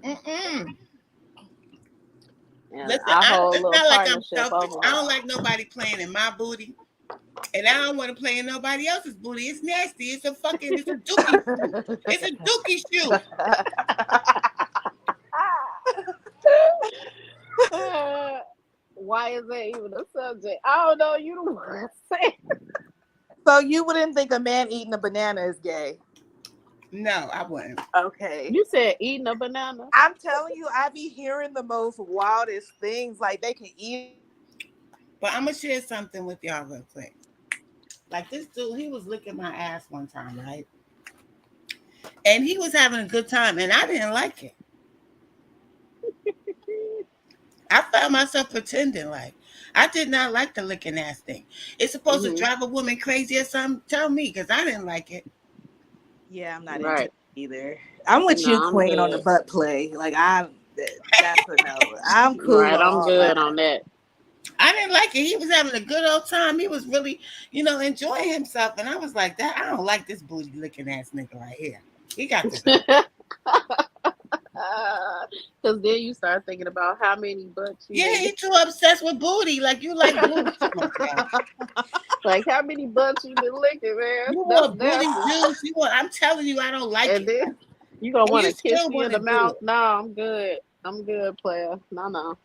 Mm-mm. And Listen, our whole it's little not like I'm partnership selfish. over I with. don't like nobody playing in my booty, and I don't want to play in nobody else's booty. It's nasty. It's a dookie shoe. It's a dookie shoe. Why is that even a subject? I don't know. You the one say. So you wouldn't think a man eating a banana is gay? No, I wouldn't. Okay. You said eating a banana. I'm telling you, I be hearing the most wildest things. Like they can eat. But I'm gonna share something with y'all real quick. Like this dude, he was licking my ass one time, right? And he was having a good time, and I didn't like it. I found myself pretending like I did not like the licking ass thing. It's supposed to Hmm. drive a woman crazy or something. Tell me, because I didn't like it. Yeah, I'm not into Right. it either. I'm with No, you, I'm Queen, on the good. butt play. Like that's a no. I'm cool Right, on I'm all good that. on that. I didn't like it. He was having a good old time. He was really, enjoying himself. And I was like, that I don't like this booty licking ass nigga right here. He got to go. Because then you start thinking about how many butts you Yeah, did. he too obsessed with booty. Like you like booty too much, man. Like how many butts you been licking, man? You That's want booty nasty. juice. I'm telling you, I don't like And it. then you gonna And want you to kiss still me in want to the do mouth? it. No, I'm good. I'm good, player. No, no.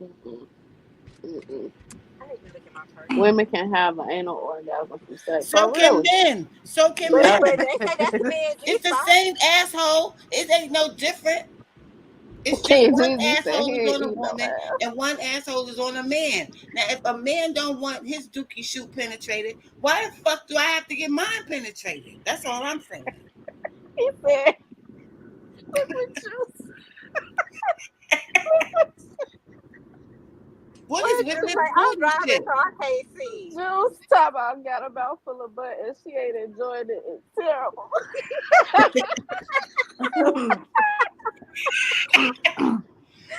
Mm-mm. Mm-mm. I hate you licking my purse. Women can have an anal orgasm from sex. So Oh, can really? men. So can But men. Yeah. but they say that's the man G It's the spot. same asshole. It ain't no different. It's just King one Jeezy said he asshole is ain't on a eating no woman ass. and one asshole is on a man. Now, if a man don't want his dookie shoot penetrated, why the fuck do I have to get mine penetrated? That's all I'm saying. He said, look what you What is What with you this say? I'm booty driving, shit? so I can't see. Juice talk about got a mouthful of butt and she ain't enjoying it. It's terrible.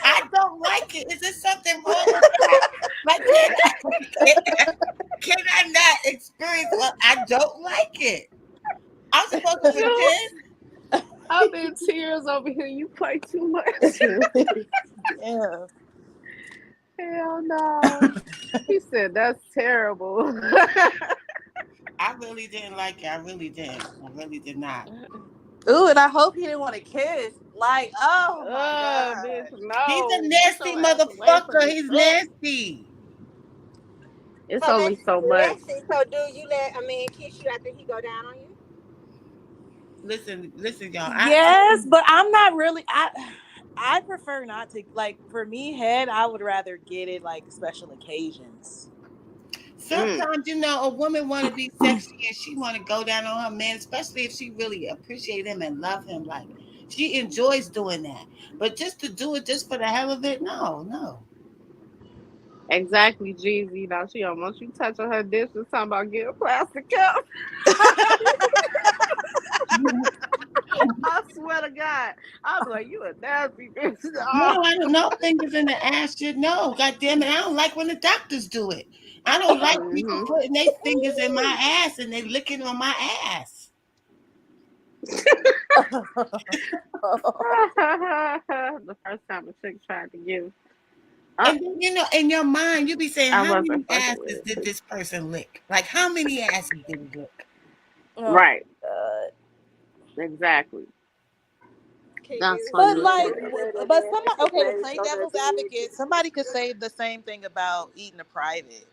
I don't like it. Is there something wrong with that? Like, can I not experience what I don't like it? I'm supposed to Juice, pretend? I'm in tears over here. You play too much. Yeah. Hell no. He said that's terrible. I really didn't like it. I really didn't. I really did not. Ooh, and I hope he didn't want to kiss. Like, oh my Oh, bitch, god. He's a no. Get nasty your ass away from motherfucker. me, He's bitch. nasty. It's So only so much. so do you let a man kiss you after he go down on you? Listen, y'all. Yes, but I'm not really. I prefer not to. Like for me, head. I would rather get it like special occasions. Mm. Sometimes a woman want to be sexy and she want to go down on her man, especially if she really appreciate him and love him. Like she enjoys doing that. But just to do it just for the hell of it, no, no. Exactly, Jeezy. Now she almost you touching her dishes talking about getting a plastic cup. I swear to God. I'm like, you a nasty bitch. No, Oh. I don't know. Fingers in the ass shit. No, God damn it. I don't like when the doctors do it. I don't like people Mm-hmm. putting their fingers in my ass and they licking on my ass. The first time a chick tried to give up, And then, in your mind, you be saying, I how wasn't many fucking with asses it. did this person lick? Like, how many asses did he lick? Oh Right. my god. Exactly. Can That's you But funny as swing like, shit. it a little but bit? somebody. It's Okay, to ready play so the devil's big. advocate, somebody could say the same thing about eating a private.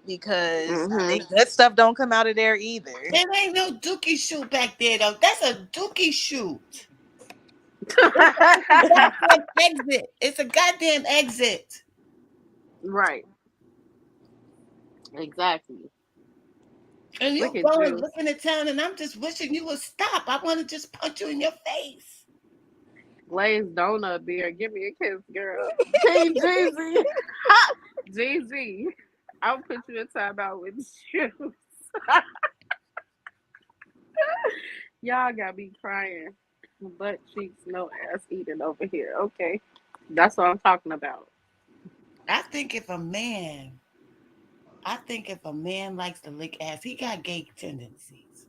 because I Mhm. mean, good stuff don't come out of there either. There ain't no dookie shoot back there though. That's a dookie shoot. It's a goddamn exit. It's a goddamn exit. Right. Exactly. And Look you at going you. looking at town, and I'm just wishing you would stop. I want to just punch you in your face. Glazed donut beer. Give me a kiss, girl. Team Jeezy. Jeezy. I'll put you in timeout with you. Y'all got me crying. Butt cheeks, no ass eating over here. Okay. That's what I'm talking about. I think if a man, I think if a man likes to lick ass, he got gay tendencies.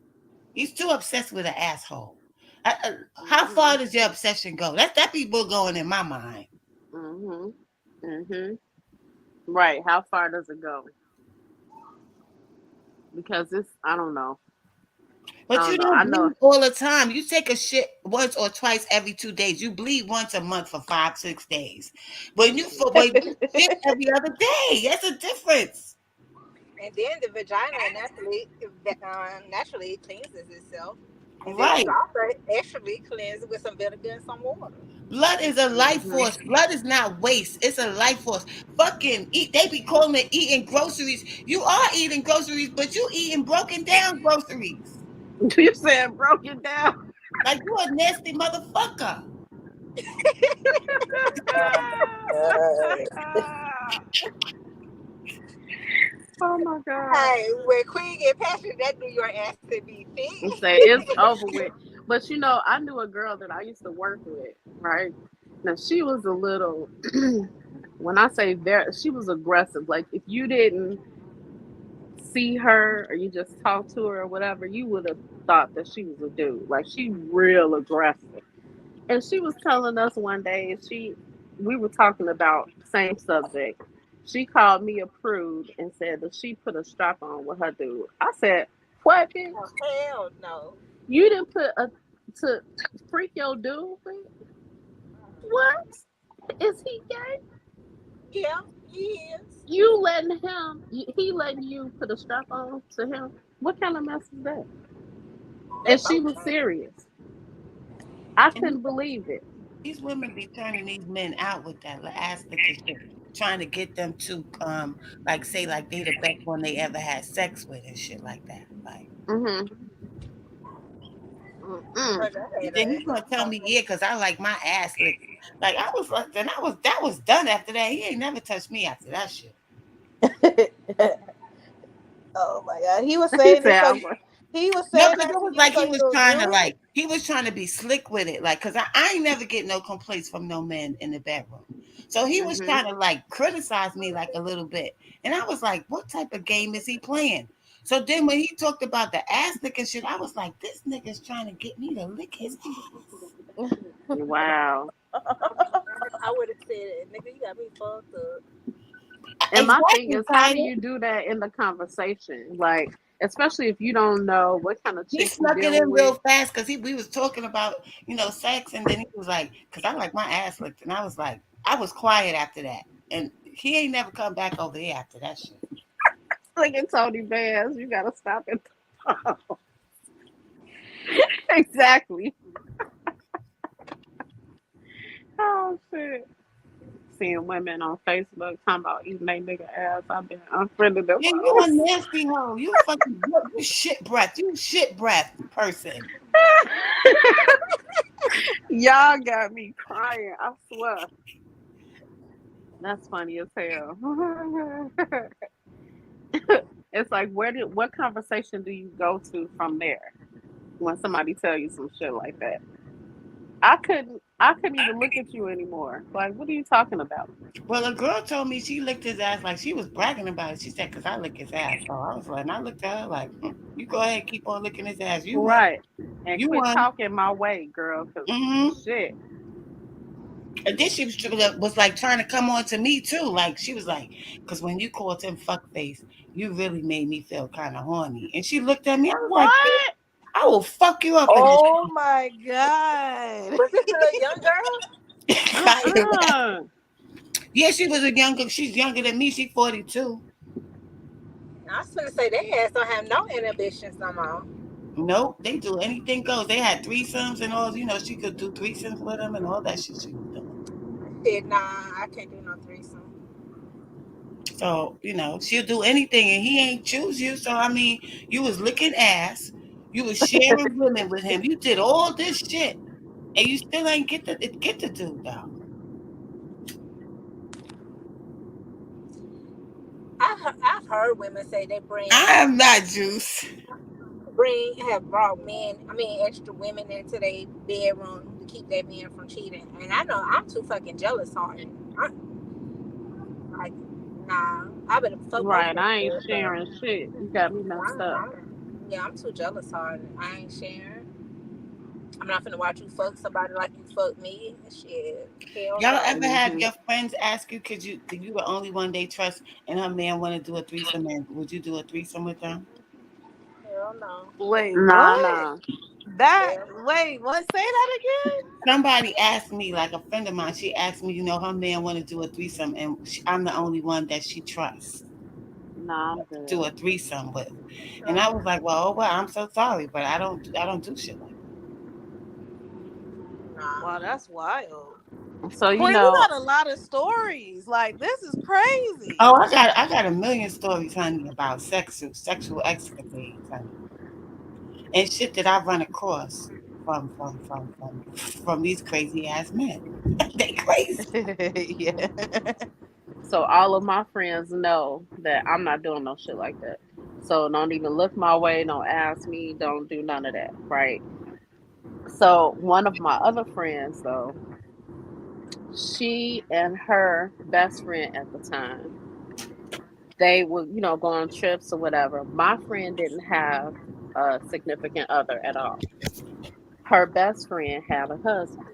He's too obsessed with an asshole. How Mhm. far does your obsession go? That people going in my mind. Mhm. Mhm. Right. How far does it go? Because it's I don't know. I But don't you know. I don't know. bleed all the time. You take a shit once or twice every 2 days. You bleed once a month for 5, 6 days. But you shit every other day. That's a difference. And then the vagina naturally cleanses itself. And then you Right. also actually cleanse it with some vinegar and some water. Blood is a life Mhm. force. Blood is not waste. It's a life force. Fucking eat. They be calling it eating groceries. You are eating groceries, but you eating broken down groceries. You said broke it down. Like you a nasty motherfucker. Oh my god. Hey, when Queen get passionate, that New York accent be And thick. say it's over with. But I knew a girl that I used to work with, right? Now she was a little when I say very she was aggressive. Like if you didn't see her or you just talked to her or whatever, you would have thought that she was a dude. Like she real aggressive. And she was telling us one day we were talking about same subject. She called me a prude and said that she put a strap on with her dude. I said, "What, bitch? Oh, hell no. You didn't put a to freak your dude? Bitch? What is he gay? Yeah, he is. You letting he letting you put a strap on to him? What kind of mess is that?" They And she both was done. serious. I And couldn't believe it. these women be turning these men out with that ass licking shit, trying to get them to like say like they the best one they ever had sex with and shit like that. Like Mm-hmm. Mm-mm. Cause I had then he's gonna tell me yeah, cause I like my ass licked. Like I was like, then I was that was done after that. He ain't never touched me after that shit. Oh my god, he was He saying said, this so "I was." he was No, saying because that it to was you like so he was you'll trying to do it. like he was trying to be slick with it, like because I ain't never get no complaints from no men in the bedroom. So he was Mm-hmm. trying to like criticize me like a little bit, and I was like, what type of game is he playing? So then when he talked about the ass licking shit, I was like, this nigga's trying to get me to lick his ass. Wow. I would have said, nigga, you got me fucked up. And my thing Exactly, is, how do Kaya. you do that in the conversation? Like, especially if you don't know what kind of He chick you snuck it dealing in with. real fast because we was talking about sex, and then he was like, because I like my ass licked, and I was like, I was quiet after that, and he ain't never come back over here after that shit. Look at Tony Vance. You gotta stop it. Exactly. Oh shit. Seeing women on Facebook talking about eating they nigga ass. I've been unfriended them Yeah, you a hoes. nasty hoe. You shit breath. You shit breath person. Y'all got me crying. I swear. That's funny as hell. It's like what conversation do you go to from there when somebody tell you some shit like that? I couldn't even look at you anymore. Like, what are you talking about? Well, a girl told me she licked his ass like she was bragging about it. She said, "Cause I lick his ass." So I was like, and I looked at her like, "You go ahead, keep on licking his ass. You won. Right. And You quit won." talking my way, girl, because Mm-hmm. shit. And then she was like trying to come on to me too. Like she was like, "Cause when you called him fuckface, you really made me feel kind of horny." And she looked at me. I was like, What? "I will fuck you up in this." Oh my god. Was this a little young girl? Uh-uh. Yeah, she was a younger. She's younger than me. She's 42. I was gonna say they ass don't have no inhibitions no more. Nope, they do anything goes. They had threesomes and all. She could do threesomes with them and all that shit she was doing. Shit, nah, I can't do no threesome. So she'll do anything, and he ain't choose you. So I mean, you was licking ass, you was sharing women with him. You did all this shit, and you still ain't get the dude though. I've heard women say they I am not juice. have brought men, I mean extra women into their bedroom to keep that man from cheating. And I know I'm too fucking jealous on it. Like, nah, I better fuck both Right. of them. I ain't But sharing shit. You got me messed up. yeah, I'm too jealous on it. I ain't sharing. I'm not finna watch you fuck somebody like you fuck me. Shit, hell Y'all no. ever had Hmm. your friends ask you, could you the only one they trust, and her man want to do a threesome, and would you do a threesome with them? Hell no. Wait, Nah, what? nah. That Hell no. wait, what? Say that Somebody asked me, like a friend of mine, she asked me, her man want to do a threesome, and I'm the only one that she trusts Nah, I'm do good. a threesome with. And I was like, well, oh well, I'm so sorry, but I don't do shit like that. Nah. wow, that's wild. So Queen, you got a lot of stories. Like this is Oh, crazy. I got a million stories, honey, about sexual escapades, honey, and shit that I run across from these crazy ass men. They crazy. Yeah. So all of my friends know that I'm not doing no shit like that. So don't even look my way, don't ask me, don't do none of that, right? So one of my other friends though, she and her best friend at the time, they would, go on trips or whatever. My friend didn't have a significant other at all. Her best friend had a husband.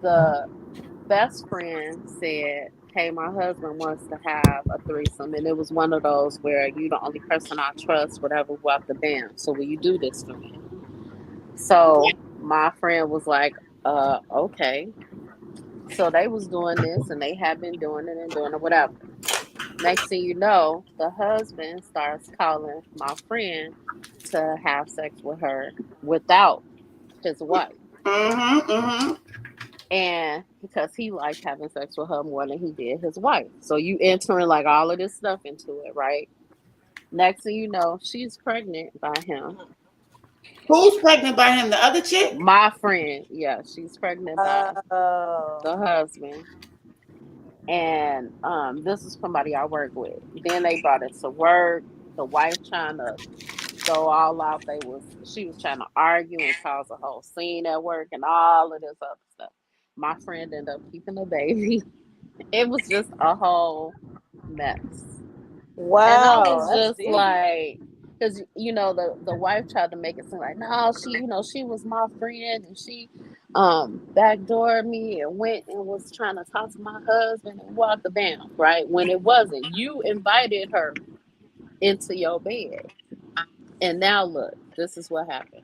The best friend said, "Hey, my husband wants to have a threesome," and it was one of those where you the only person I trust, whatever, walk the band. So will you do this for me? So my friend was like, okay." So they was doing this, and they had been doing it and doing it, whatever. Next thing you know, the husband starts calling my friend to have sex with her without his wife. Mm-hmm. Mm-hmm. And because he liked having sex with her more than he did his wife. So you entering like all of this stuff into it, right? Next thing you know, she's pregnant by him. Who's pregnant by him? The other chick? My friend, yeah, she's pregnant by Oh. the husband. And this is somebody I work with. Then they brought it to work. The wife trying to go all out. She was trying to argue and cause a whole scene at work and all of this other stuff. My friend ended up keeping the baby. It was just a whole mess. And I Wow, was that's just deep. like, because the wife tried to make it seem like, no, she was my friend, and she backdoored me and went and was trying to talk to my husband and walked the bounds, right? When it wasn't. You invited her into your bed. And now look, this is what happened.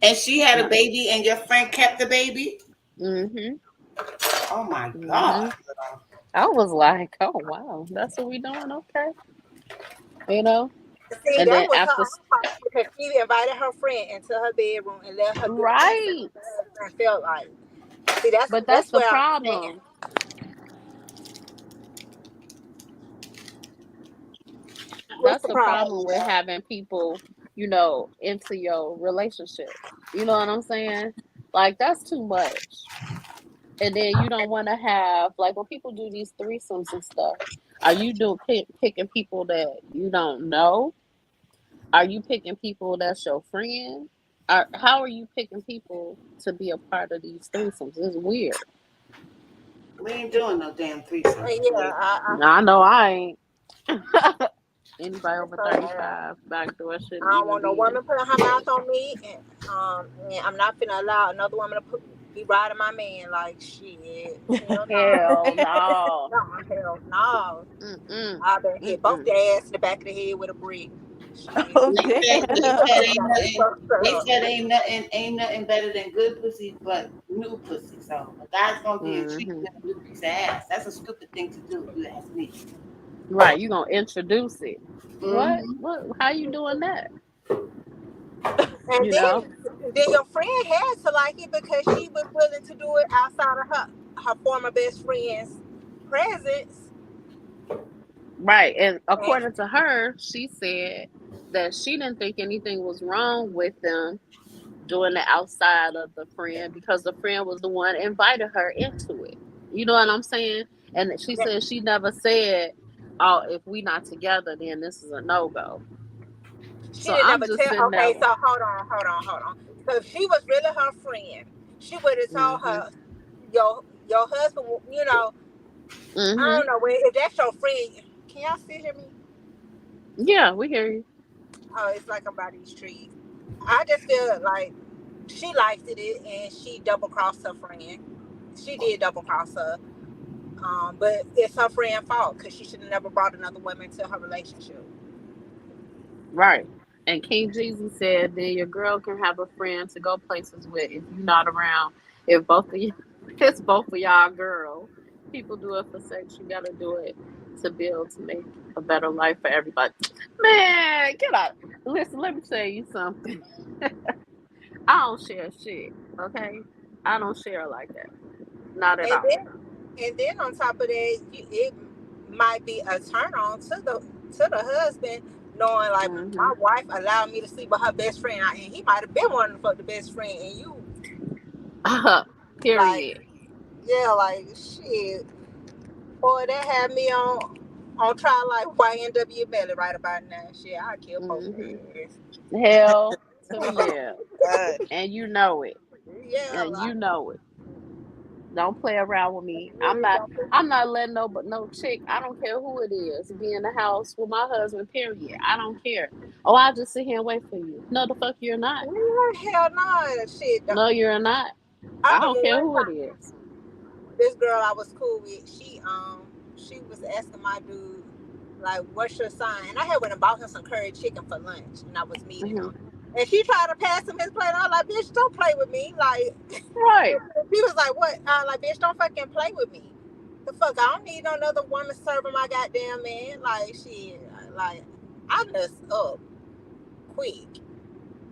And she had a No. baby, and your friend kept the baby. Mhm. Oh my god. Mhm. I was like, oh wow, that's what we doing, okay, you know. See, And that then was her after, own fault because she invited her friend into her bedroom and let her do the threesome right, like her husband felt like. See, that's but that's that's the where I'm saying. problem. What's That's the the problem? problem with having people, into your relationship. You know what I'm saying? Like that's too much. And then you don't want to have like when people do these threesomes and stuff. Are you picking people that you don't know? Are you picking people that's your friend? How are you picking people to be a part of these threesomes? It's weird. We ain't doing no damn threesomes. Yeah, Boy. I know I ain't. Anybody it's over so bad. 35, backdoor I shouldn't don't even want no be in. woman putting her mouth on me, and I'm not finna allow another woman to be riding my man like shit. Hell no, Hell no. no, hell no. Mm-mm. I better hit both Mm-mm. their ass in the back of the head with a brick. Shit, Oh They said I they got said damn. ain't me nothing. fucked They up. said ain't nothing better than good pussy, but new pussy. So a guy's gonna give you a treat Mm-hmm. with a new piece of ass. That's a stupid thing to do, if you ask me. Right, you gonna introduce it. What? Hmm. What? How you doing that? And You know? then your friend had to like it because she was willing to do it outside of her former best friend's presence. Right. And And according to her, she said that she didn't think anything was wrong with them doing it outside of the friend because the friend was the one that invited her into it. You know what I'm saying? And that she said she never said, "Oh, if we not together, then this is a no go." she So didn't I'm ever just tell. sitting there. Okay, so hold on. So if she was really her friend, she would have told Mhm. her your husband. I Mhm. don't know if that's your friend. Can y'all still hear me? Yeah, we hear you. Oh, it's like I'm by these trees. I just feel like she liked it and she double crossed her friend. She did double cross her. But it's her friend's fault because she should have never brought another woman into her relationship. Right. And King Jesus said, then your girl can have a friend to go places with if you're not around. If both of you, it's both of y'all girl. People do it for sex. You got to do it to build, to make a better life for everybody. Man, get out. Listen, let me tell you something. I don't share shit, okay? I don't share like that. Not at And all. then on top of that, it might be a turn on to the husband knowing like Hmm. my wife allowed me to sleep with her best friend, and he might have been wanting to fuck the best friend, and you like Period. yeah, like shit. Boy, that had me on trial like YNW Melly right about now. Shit, I kill both Hmm. their ass. Hell to the yeah. God. And you know it. Yeah, And you like know it. Don't play around with me. I'm really not. don't I'm not letting no chick. I don't care who it is. Be in the house with my husband. Period. I don't care. Oh, I'll just sit here and wait for you. No, the fuck you're not. hell no, shit. No, you're not. I I don't remember care one who it time is. this girl I was cool with, she was asking my dude like, "What's your sign?" And I had went and bought him some curry chicken for lunch, and I was meeting Hmm. him. And she tried to pass him his plate. I was like, "Bitch, don't play with me!" Like, Right. he was like, "What?" I was like, "Bitch, don't fucking play with me." The fuck, I don't need no another woman serving my goddamn man. Like, shit, like, I mess up quick.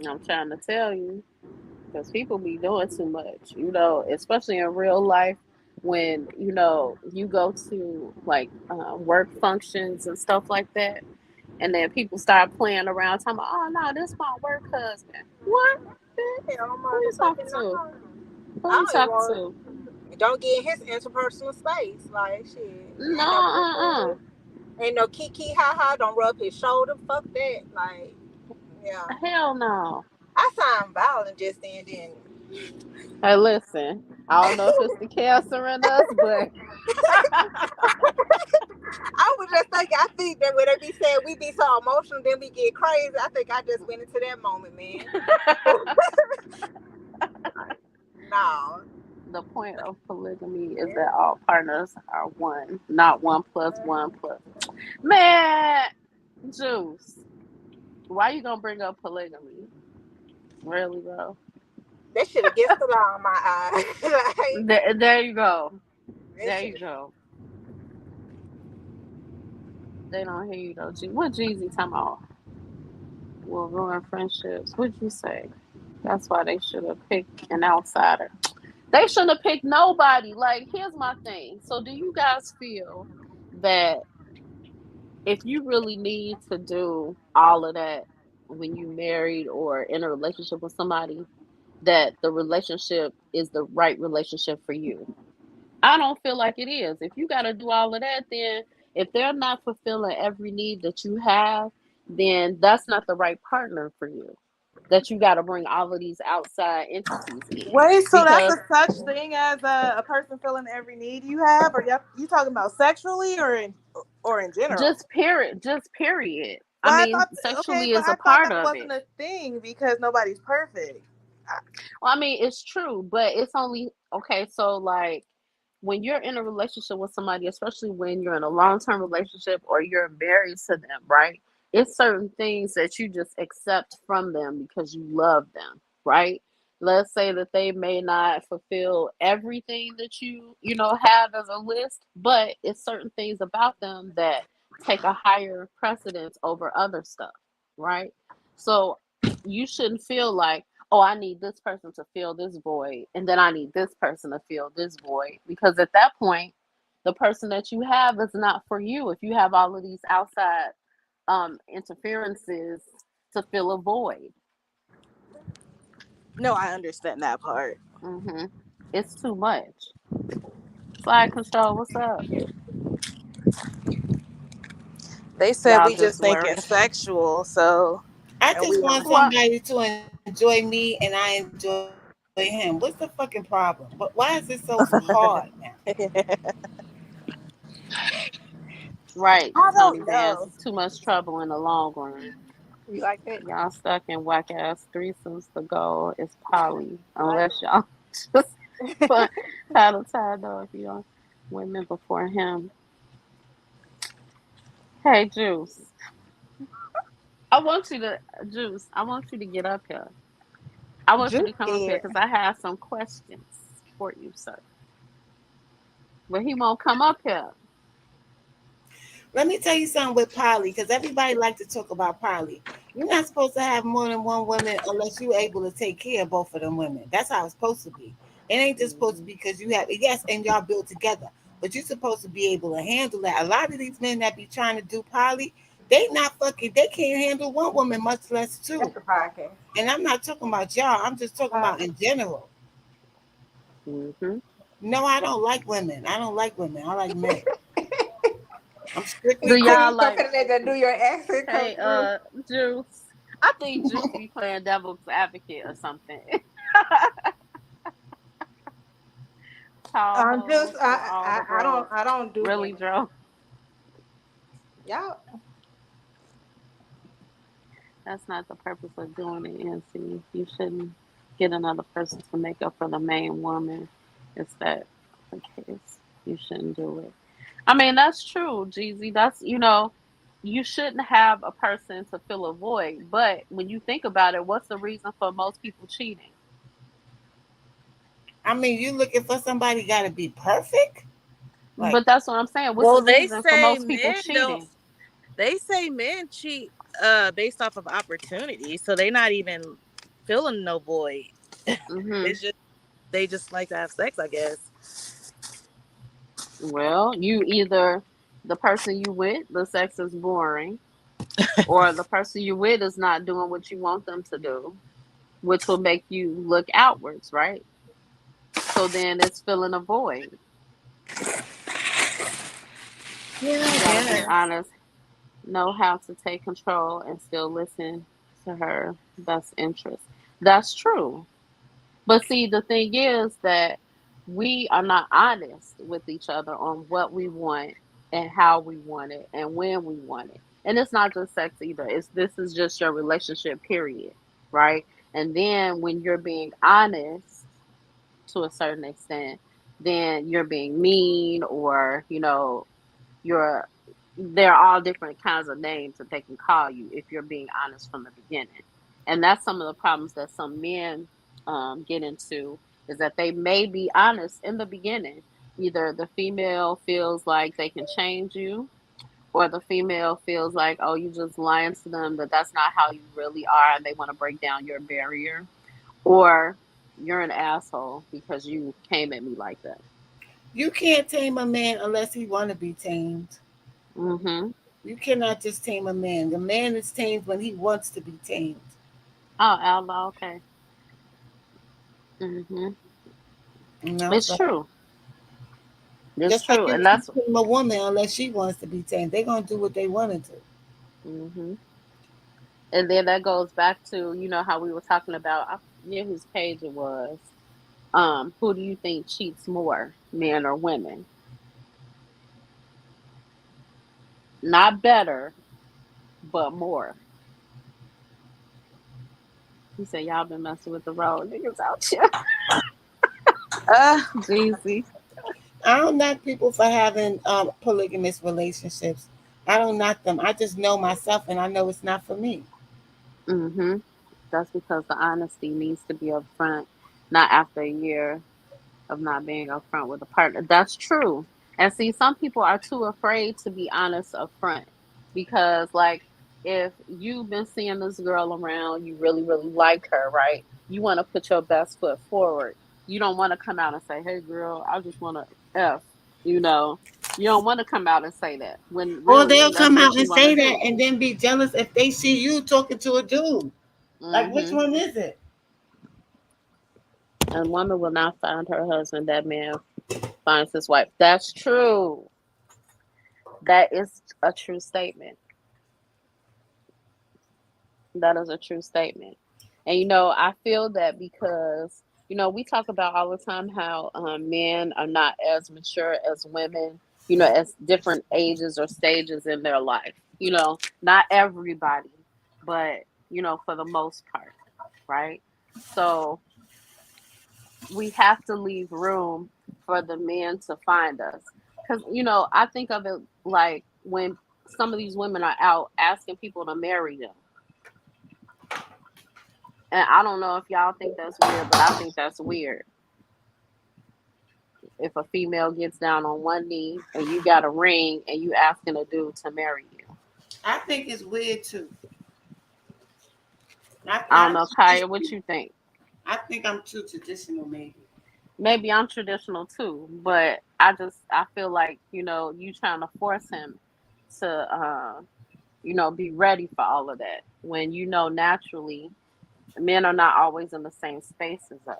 I'm trying to tell you because people be doing too much. You know, especially in real life when you go to like work functions and stuff like that. And then people start playing around, talking about, oh no, this my work husband. What, bitch? Hell, Who you talking motherfucking to? no. Who I you don't even talking want. to? Don't get in his interpersonal space. Like shit. No, Ain't no cuckoo. uh-uh. Ain't no kiki ha ha. Don't rub his shoulder. Fuck that. Like, yeah. Hell no. I sound violent just then, didn't Hey, listen. I don't know if it's the cancer in us, but I was just thinking, I think that when they be saying we be so emotional, then we get crazy. I think I just went into that moment, man. No. the point of polygamy is that all partners are one, not one plus one plus. Man, Juice, why you gonna bring up polygamy? Really, bro? That shit against the law in my eyes. Like, There you go. that There you shit. go. They don't hear you though. What Jeezy talking about? Will ruin friendships. What'd you say? That's why they should have picked an outsider. They shouldn't have picked nobody. Like, here's my thing. So, do you guys feel that if you really need to do all of that when you married or in a relationship with somebody, that the relationship is the right relationship for you? I don't feel like it is. If you got to do all of that, then if they're not fulfilling every need that you have, then that's not the right partner for you. That you got to bring all of these outside entities in Wait, so that's because a such thing as a person feeling every need you have, or you talking about sexually or in general? just period. I But I mean, thought, okay, sexually but is a I thought part that of wasn't it. a thing because nobody's perfect. Well, I mean, it's true, but it's only okay. So, like, when you're in a relationship with somebody, especially when you're in a long term relationship or you're married to them, right? It's certain things that you just accept from them because you love them, right? Let's say that they may not fulfill everything that you have as a list, but it's certain things about them that take a higher precedence over other stuff, right? So you shouldn't feel like, oh, I need this person to fill this void, and then I need this person to fill this void, because at that point, the person that you have is not for you. If you have all of these outside interferences to fill a void, No, I understand that part. hmm it's too much. Slide control, what's up? They said Y'all we just just think worried. it's sexual, so I and just we want What? somebody to enjoy me and I enjoy him. What's the fucking problem? Why is it so hard now? Right, I Tony don't Vance. know. It's too much trouble in the long run. You like that? Y'all stuck in whack ass threesomes. The goal is poly, unless y'all just put title tied up your women before him. Hey, Juice, I want you to Juice. I want you to get up here. I want you Juice to come up here scared. because I have some questions for you, sir. But he won't come up here. Let me tell you something with poly, because everybody like to talk about poly. You're not supposed to have more than one woman unless you're able to take care of both of them women. That's how it's supposed to be. It ain't just supposed to Hmm. be because you have, yes, and y'all build together, but you're supposed to be able to handle that. A lot of these men that be trying to do poly, they not fucking, they can't handle one woman, much less two. That's the podcast. And I'm not talking about y'all. I'm just talking Uh, about in general. Hmm. No, I don't like women. I don't like women. I like men. I'm Do strictly y'all Queen, cool. I'm like? finna let that do your accent come Hey, through. Juice. I think Juice be playing devil's advocate or something. Tall Just hoes for all the bros. I don't do Really, women. Joe? Y'all, That's not the purpose of doing it, NC. You shouldn't get another person to make up for the main woman. Is that the case? You shouldn't do it. I mean, that's true, Jeezy. That's, you shouldn't have a person to fill a void. But when you think about it, what's the reason for most people cheating? I mean, you looking for somebody got to be perfect? Like, But that's what I'm saying. What's the Well, they reason for say most people men don't. cheating? They say men cheat based off of opportunity, so they not even filling no void. Hmm. It's just they just like to have sex, I guess. Well, you either the person you with, the sex is boring, or the person you with is not doing what you want them to do, which will make you look outwards, right? So then it's filling a void. yeah, You I got to be guess. honest, know how to take control and still listen to her best interest. That's true. But see, the thing is that we are not honest with each other on what we want and how we want it and when we want it. And it's not just sex either. It's this is just your relationship period, right? And then when you're being honest to a certain extent, then you're being mean or, you're there are all different kinds of names that they can call you if you're being honest from the beginning. And that's some of the problems that some men get into is that they may be honest in the beginning. Either the female feels like they can change you, or the female feels like, oh, you just lying to them that that's not how you really are, and they want to break down your barrier, or you're an asshole because you came at me like that. You can't tame a man unless he want to be tamed. Mm-hmm. You cannot just tame a man. The man is tamed when he wants to be tamed. Oh, outlaw. Okay. Mm-hmm. You know, It's so true. It's just like true, you and can't that's tame a woman unless she wants to be tamed. They're gonna do what they want to do. hmm and then that goes back to how we were talking about. I forget whose page it was. Who do you think cheats more, men or women? Not better, but more. He said, "Y'all been messing with the road niggas out here." Uh, Jeezy. I don't knock people for having polygamous relationships. I don't knock them. I just know myself, and I know it's not for me. Mm-hmm. That's because the honesty needs to be upfront, not after a year of not being upfront with a partner. That's true. And see, some people are too afraid to be honest up front because, like, if you've been seeing this girl around, you really, really like her, right? You want to put your best foot forward. You don't want to come out and say, "Hey, girl, I just want to f," you know. You don't want to come out and say that when Or really they'll that's come what out you and want to say that do. and then be jealous if they see you talking to a dude. Like, which Hmm. one is it? A woman will not find her husband. That man finds his wife. That's true. That is a true statement. That is a true statement. And I feel that because we talk about all the time how men are not as mature as women, as different ages or stages in their life. Not everybody, but for the most part, right? So we have to leave room for the men to find us. Because, I think of it like when some of these women are out asking people to marry them. And I don't know if y'all think that's weird, but I think that's weird. If a female gets down on one knee and you got a ring and you asking a dude to marry you. I think it's weird too. Not I don't not know, Kaya, what you think? I think I'm too traditional, maybe. Maybe I'm traditional too, but I feel like, you trying to force him to be ready for all of that when naturally men are not always in the same space as us.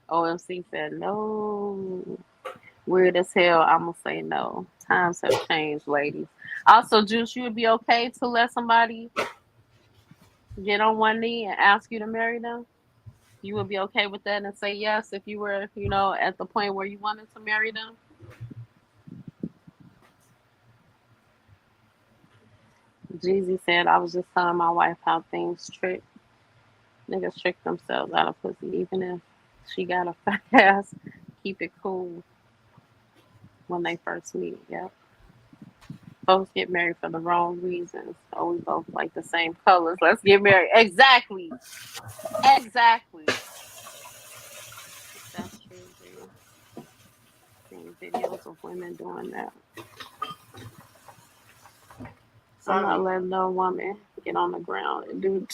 OMC said no. Weird as hell. I'm gonna say no. Times have changed, ladies. Also, Juice, you would be okay to let somebody get on one knee and ask you to marry them? You would be okay with that and say yes if you were, at the point where you wanted to marry them? Jeezy said, I was just telling my wife how things trick. Niggas trick themselves out of pussy, even if she got a fat ass. Keep it cool when they first meet. Yep. Folks get married for the wrong reasons. Oh, we both like the same colors. Let's get married. Exactly. Exactly. That's true, G. Seeing videos of women doing that. I'm not Sorry. letting no woman get on the ground and do.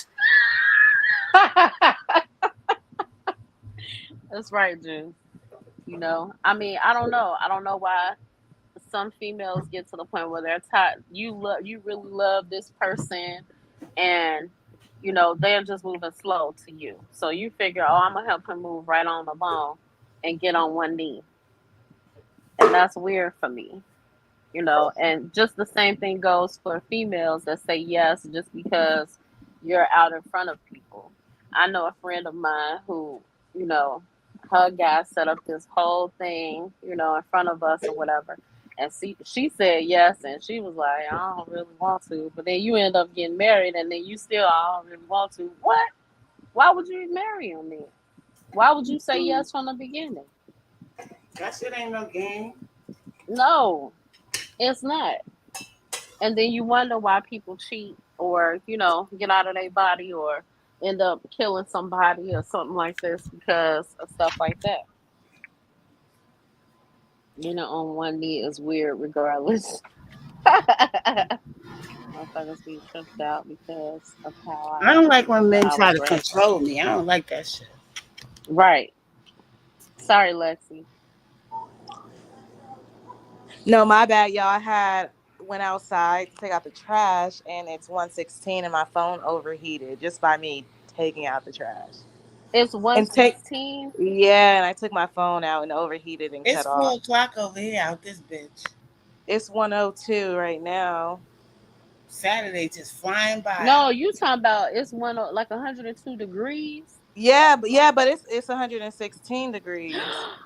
That's right, June. I mean, I don't know. I don't know why some females get to the point where they're tired. You really love this person, and they're just moving slow to you. So you figure, oh, I'm gonna help him move right on the bone and get on one knee, and that's weird for me. And just the same thing goes for females that say yes just because you're out in front of people. I know a friend of mine who, you know, her guy set up this whole thing, in front of us or whatever. And she said yes, and she was like, I don't really want to. But then you end up getting married, and then you still, I don't really want to. What? Why would you marry him then? Why would you say yes from the beginning? That shit ain't no game. No, it's not. And then you wonder why people cheat or get out of their body or end up killing somebody or something like this because of stuff like that. On one knee is weird regardless. Motherfuckers be tripped out because of I don't like when how men I try was to raised. control me. I don't like that shit. Right. Sorry, Lexi. No, my bad, y'all. I had went outside to take out the trash, and it's 1:16, and my phone overheated just by me taking out the trash. It's And take 116. Yeah, and I took my phone out and overheated and It's cut four off. o'clock over here out this bitch. It's 1:02 right now. Saturday just flying by. No, you talking about it's like 102 degrees. Yeah, but it's 116 degrees.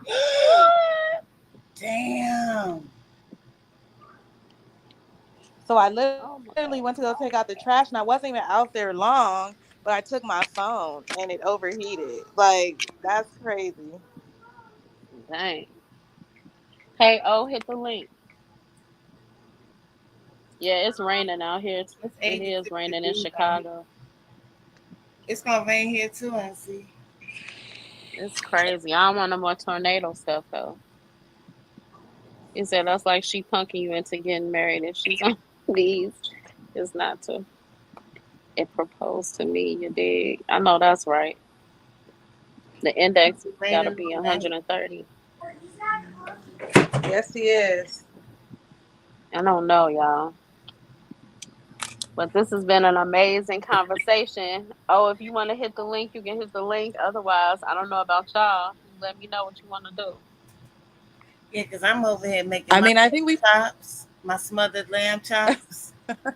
What? Damn. So I Oh my literally went to go take out the trash, and I wasn't even out there long, but I took my phone and it overheated. Like, that's crazy. dang. Hey, oh, hit the link. Yeah, it's raining out here. It's It is 86 raining in degrees out here. Chicago. It's gonna rain here too, and It's crazy. I don't want no more tornado stuff though. He said that's like she punking you into getting married if she's on these. It's not to. It proposed to me. You dig? I know that's right. The index got to Raining be all night. 130. Yes, he is. I don't know, y'all. But this has been an amazing conversation. Oh, if you want to hit the link, you can hit the link. Otherwise, I don't know about y'all. You let me know what you want to do. Yeah, because I'm over here making I my mean, I think we. chops, my smothered lamb chops.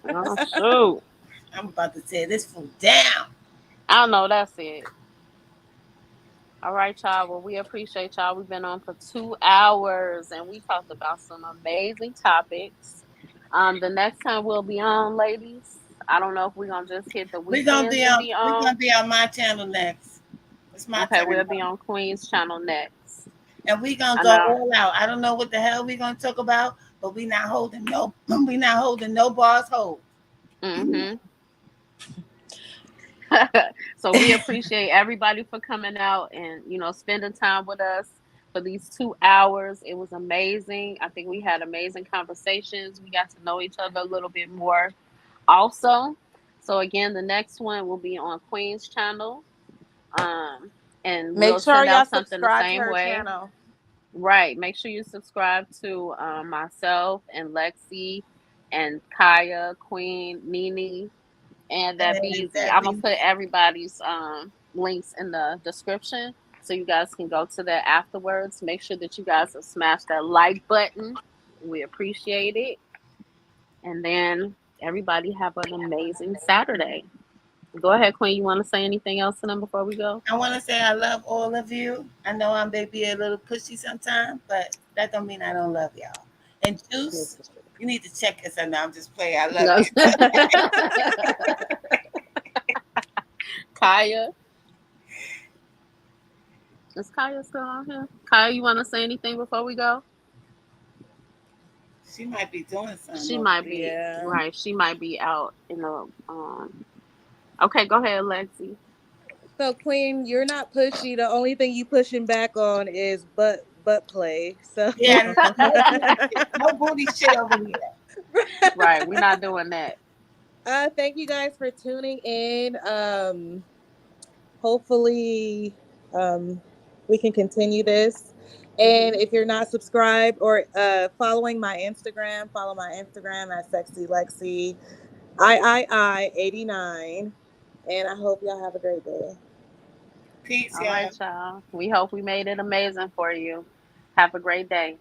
Oh, shoot. I'm about to tear this food down. I don't know. That's it. All right, y'all. Well, we appreciate y'all. We've been on for 2 hours and we talked about some amazing topics. The next time we'll be on, ladies. I don't know if we're gonna just hit the weekends and be We're on. gonna be on my channel next. It's my Okay, turn we'll now. be on Queen's channel next. And we're gonna I go know. all out. I don't know what the hell we're gonna talk about, but we not holding no we not holding no bars hold. Mm-hmm. So we appreciate everybody for coming out and spending time with us for these 2 hours. It was amazing. I think we had amazing conversations. We got to know each other a little bit more also. So again, the next one will be on Queen's channel. Um and Make we'll sure send y'all out something the subscribe to same her way. channel. Right. Make sure you subscribe to myself and Lexi and Kaya, Queen, Nene, and that And Beezy. that I'm gonna be put everybody's links in the description so you guys can go to that afterwards. Make sure that you guys have smashed that like button. We appreciate it. And then everybody have an amazing Saturday. Go ahead, Queen. You want to say anything else to them before we go? I want to say I love all of you. I know I may be a little pushy sometimes, but that don't mean I don't love y'all. And Juice, This is true. you need to check us out now. I'm just playing. I love No. you. Kaya. Is Kaya still on here? Kaya, you want to say anything before we go? She might be doing something She over might there. be Yeah. right. She might be out in the Okay, go ahead, Lexi. So Queen, you're not pushy. The only thing you pushing back on is butt play. So Yeah, no booty shit. No booty shit over here. Right, we're not doing that. thank you guys for tuning in. Hopefully we can continue this. And Hmm. if you're not subscribed or following my Instagram, follow my Instagram at sexy lexi I 89. And I hope y'all have a great day. Peace, All right, y'all. y'all. We hope we made it amazing for you. Have a great day.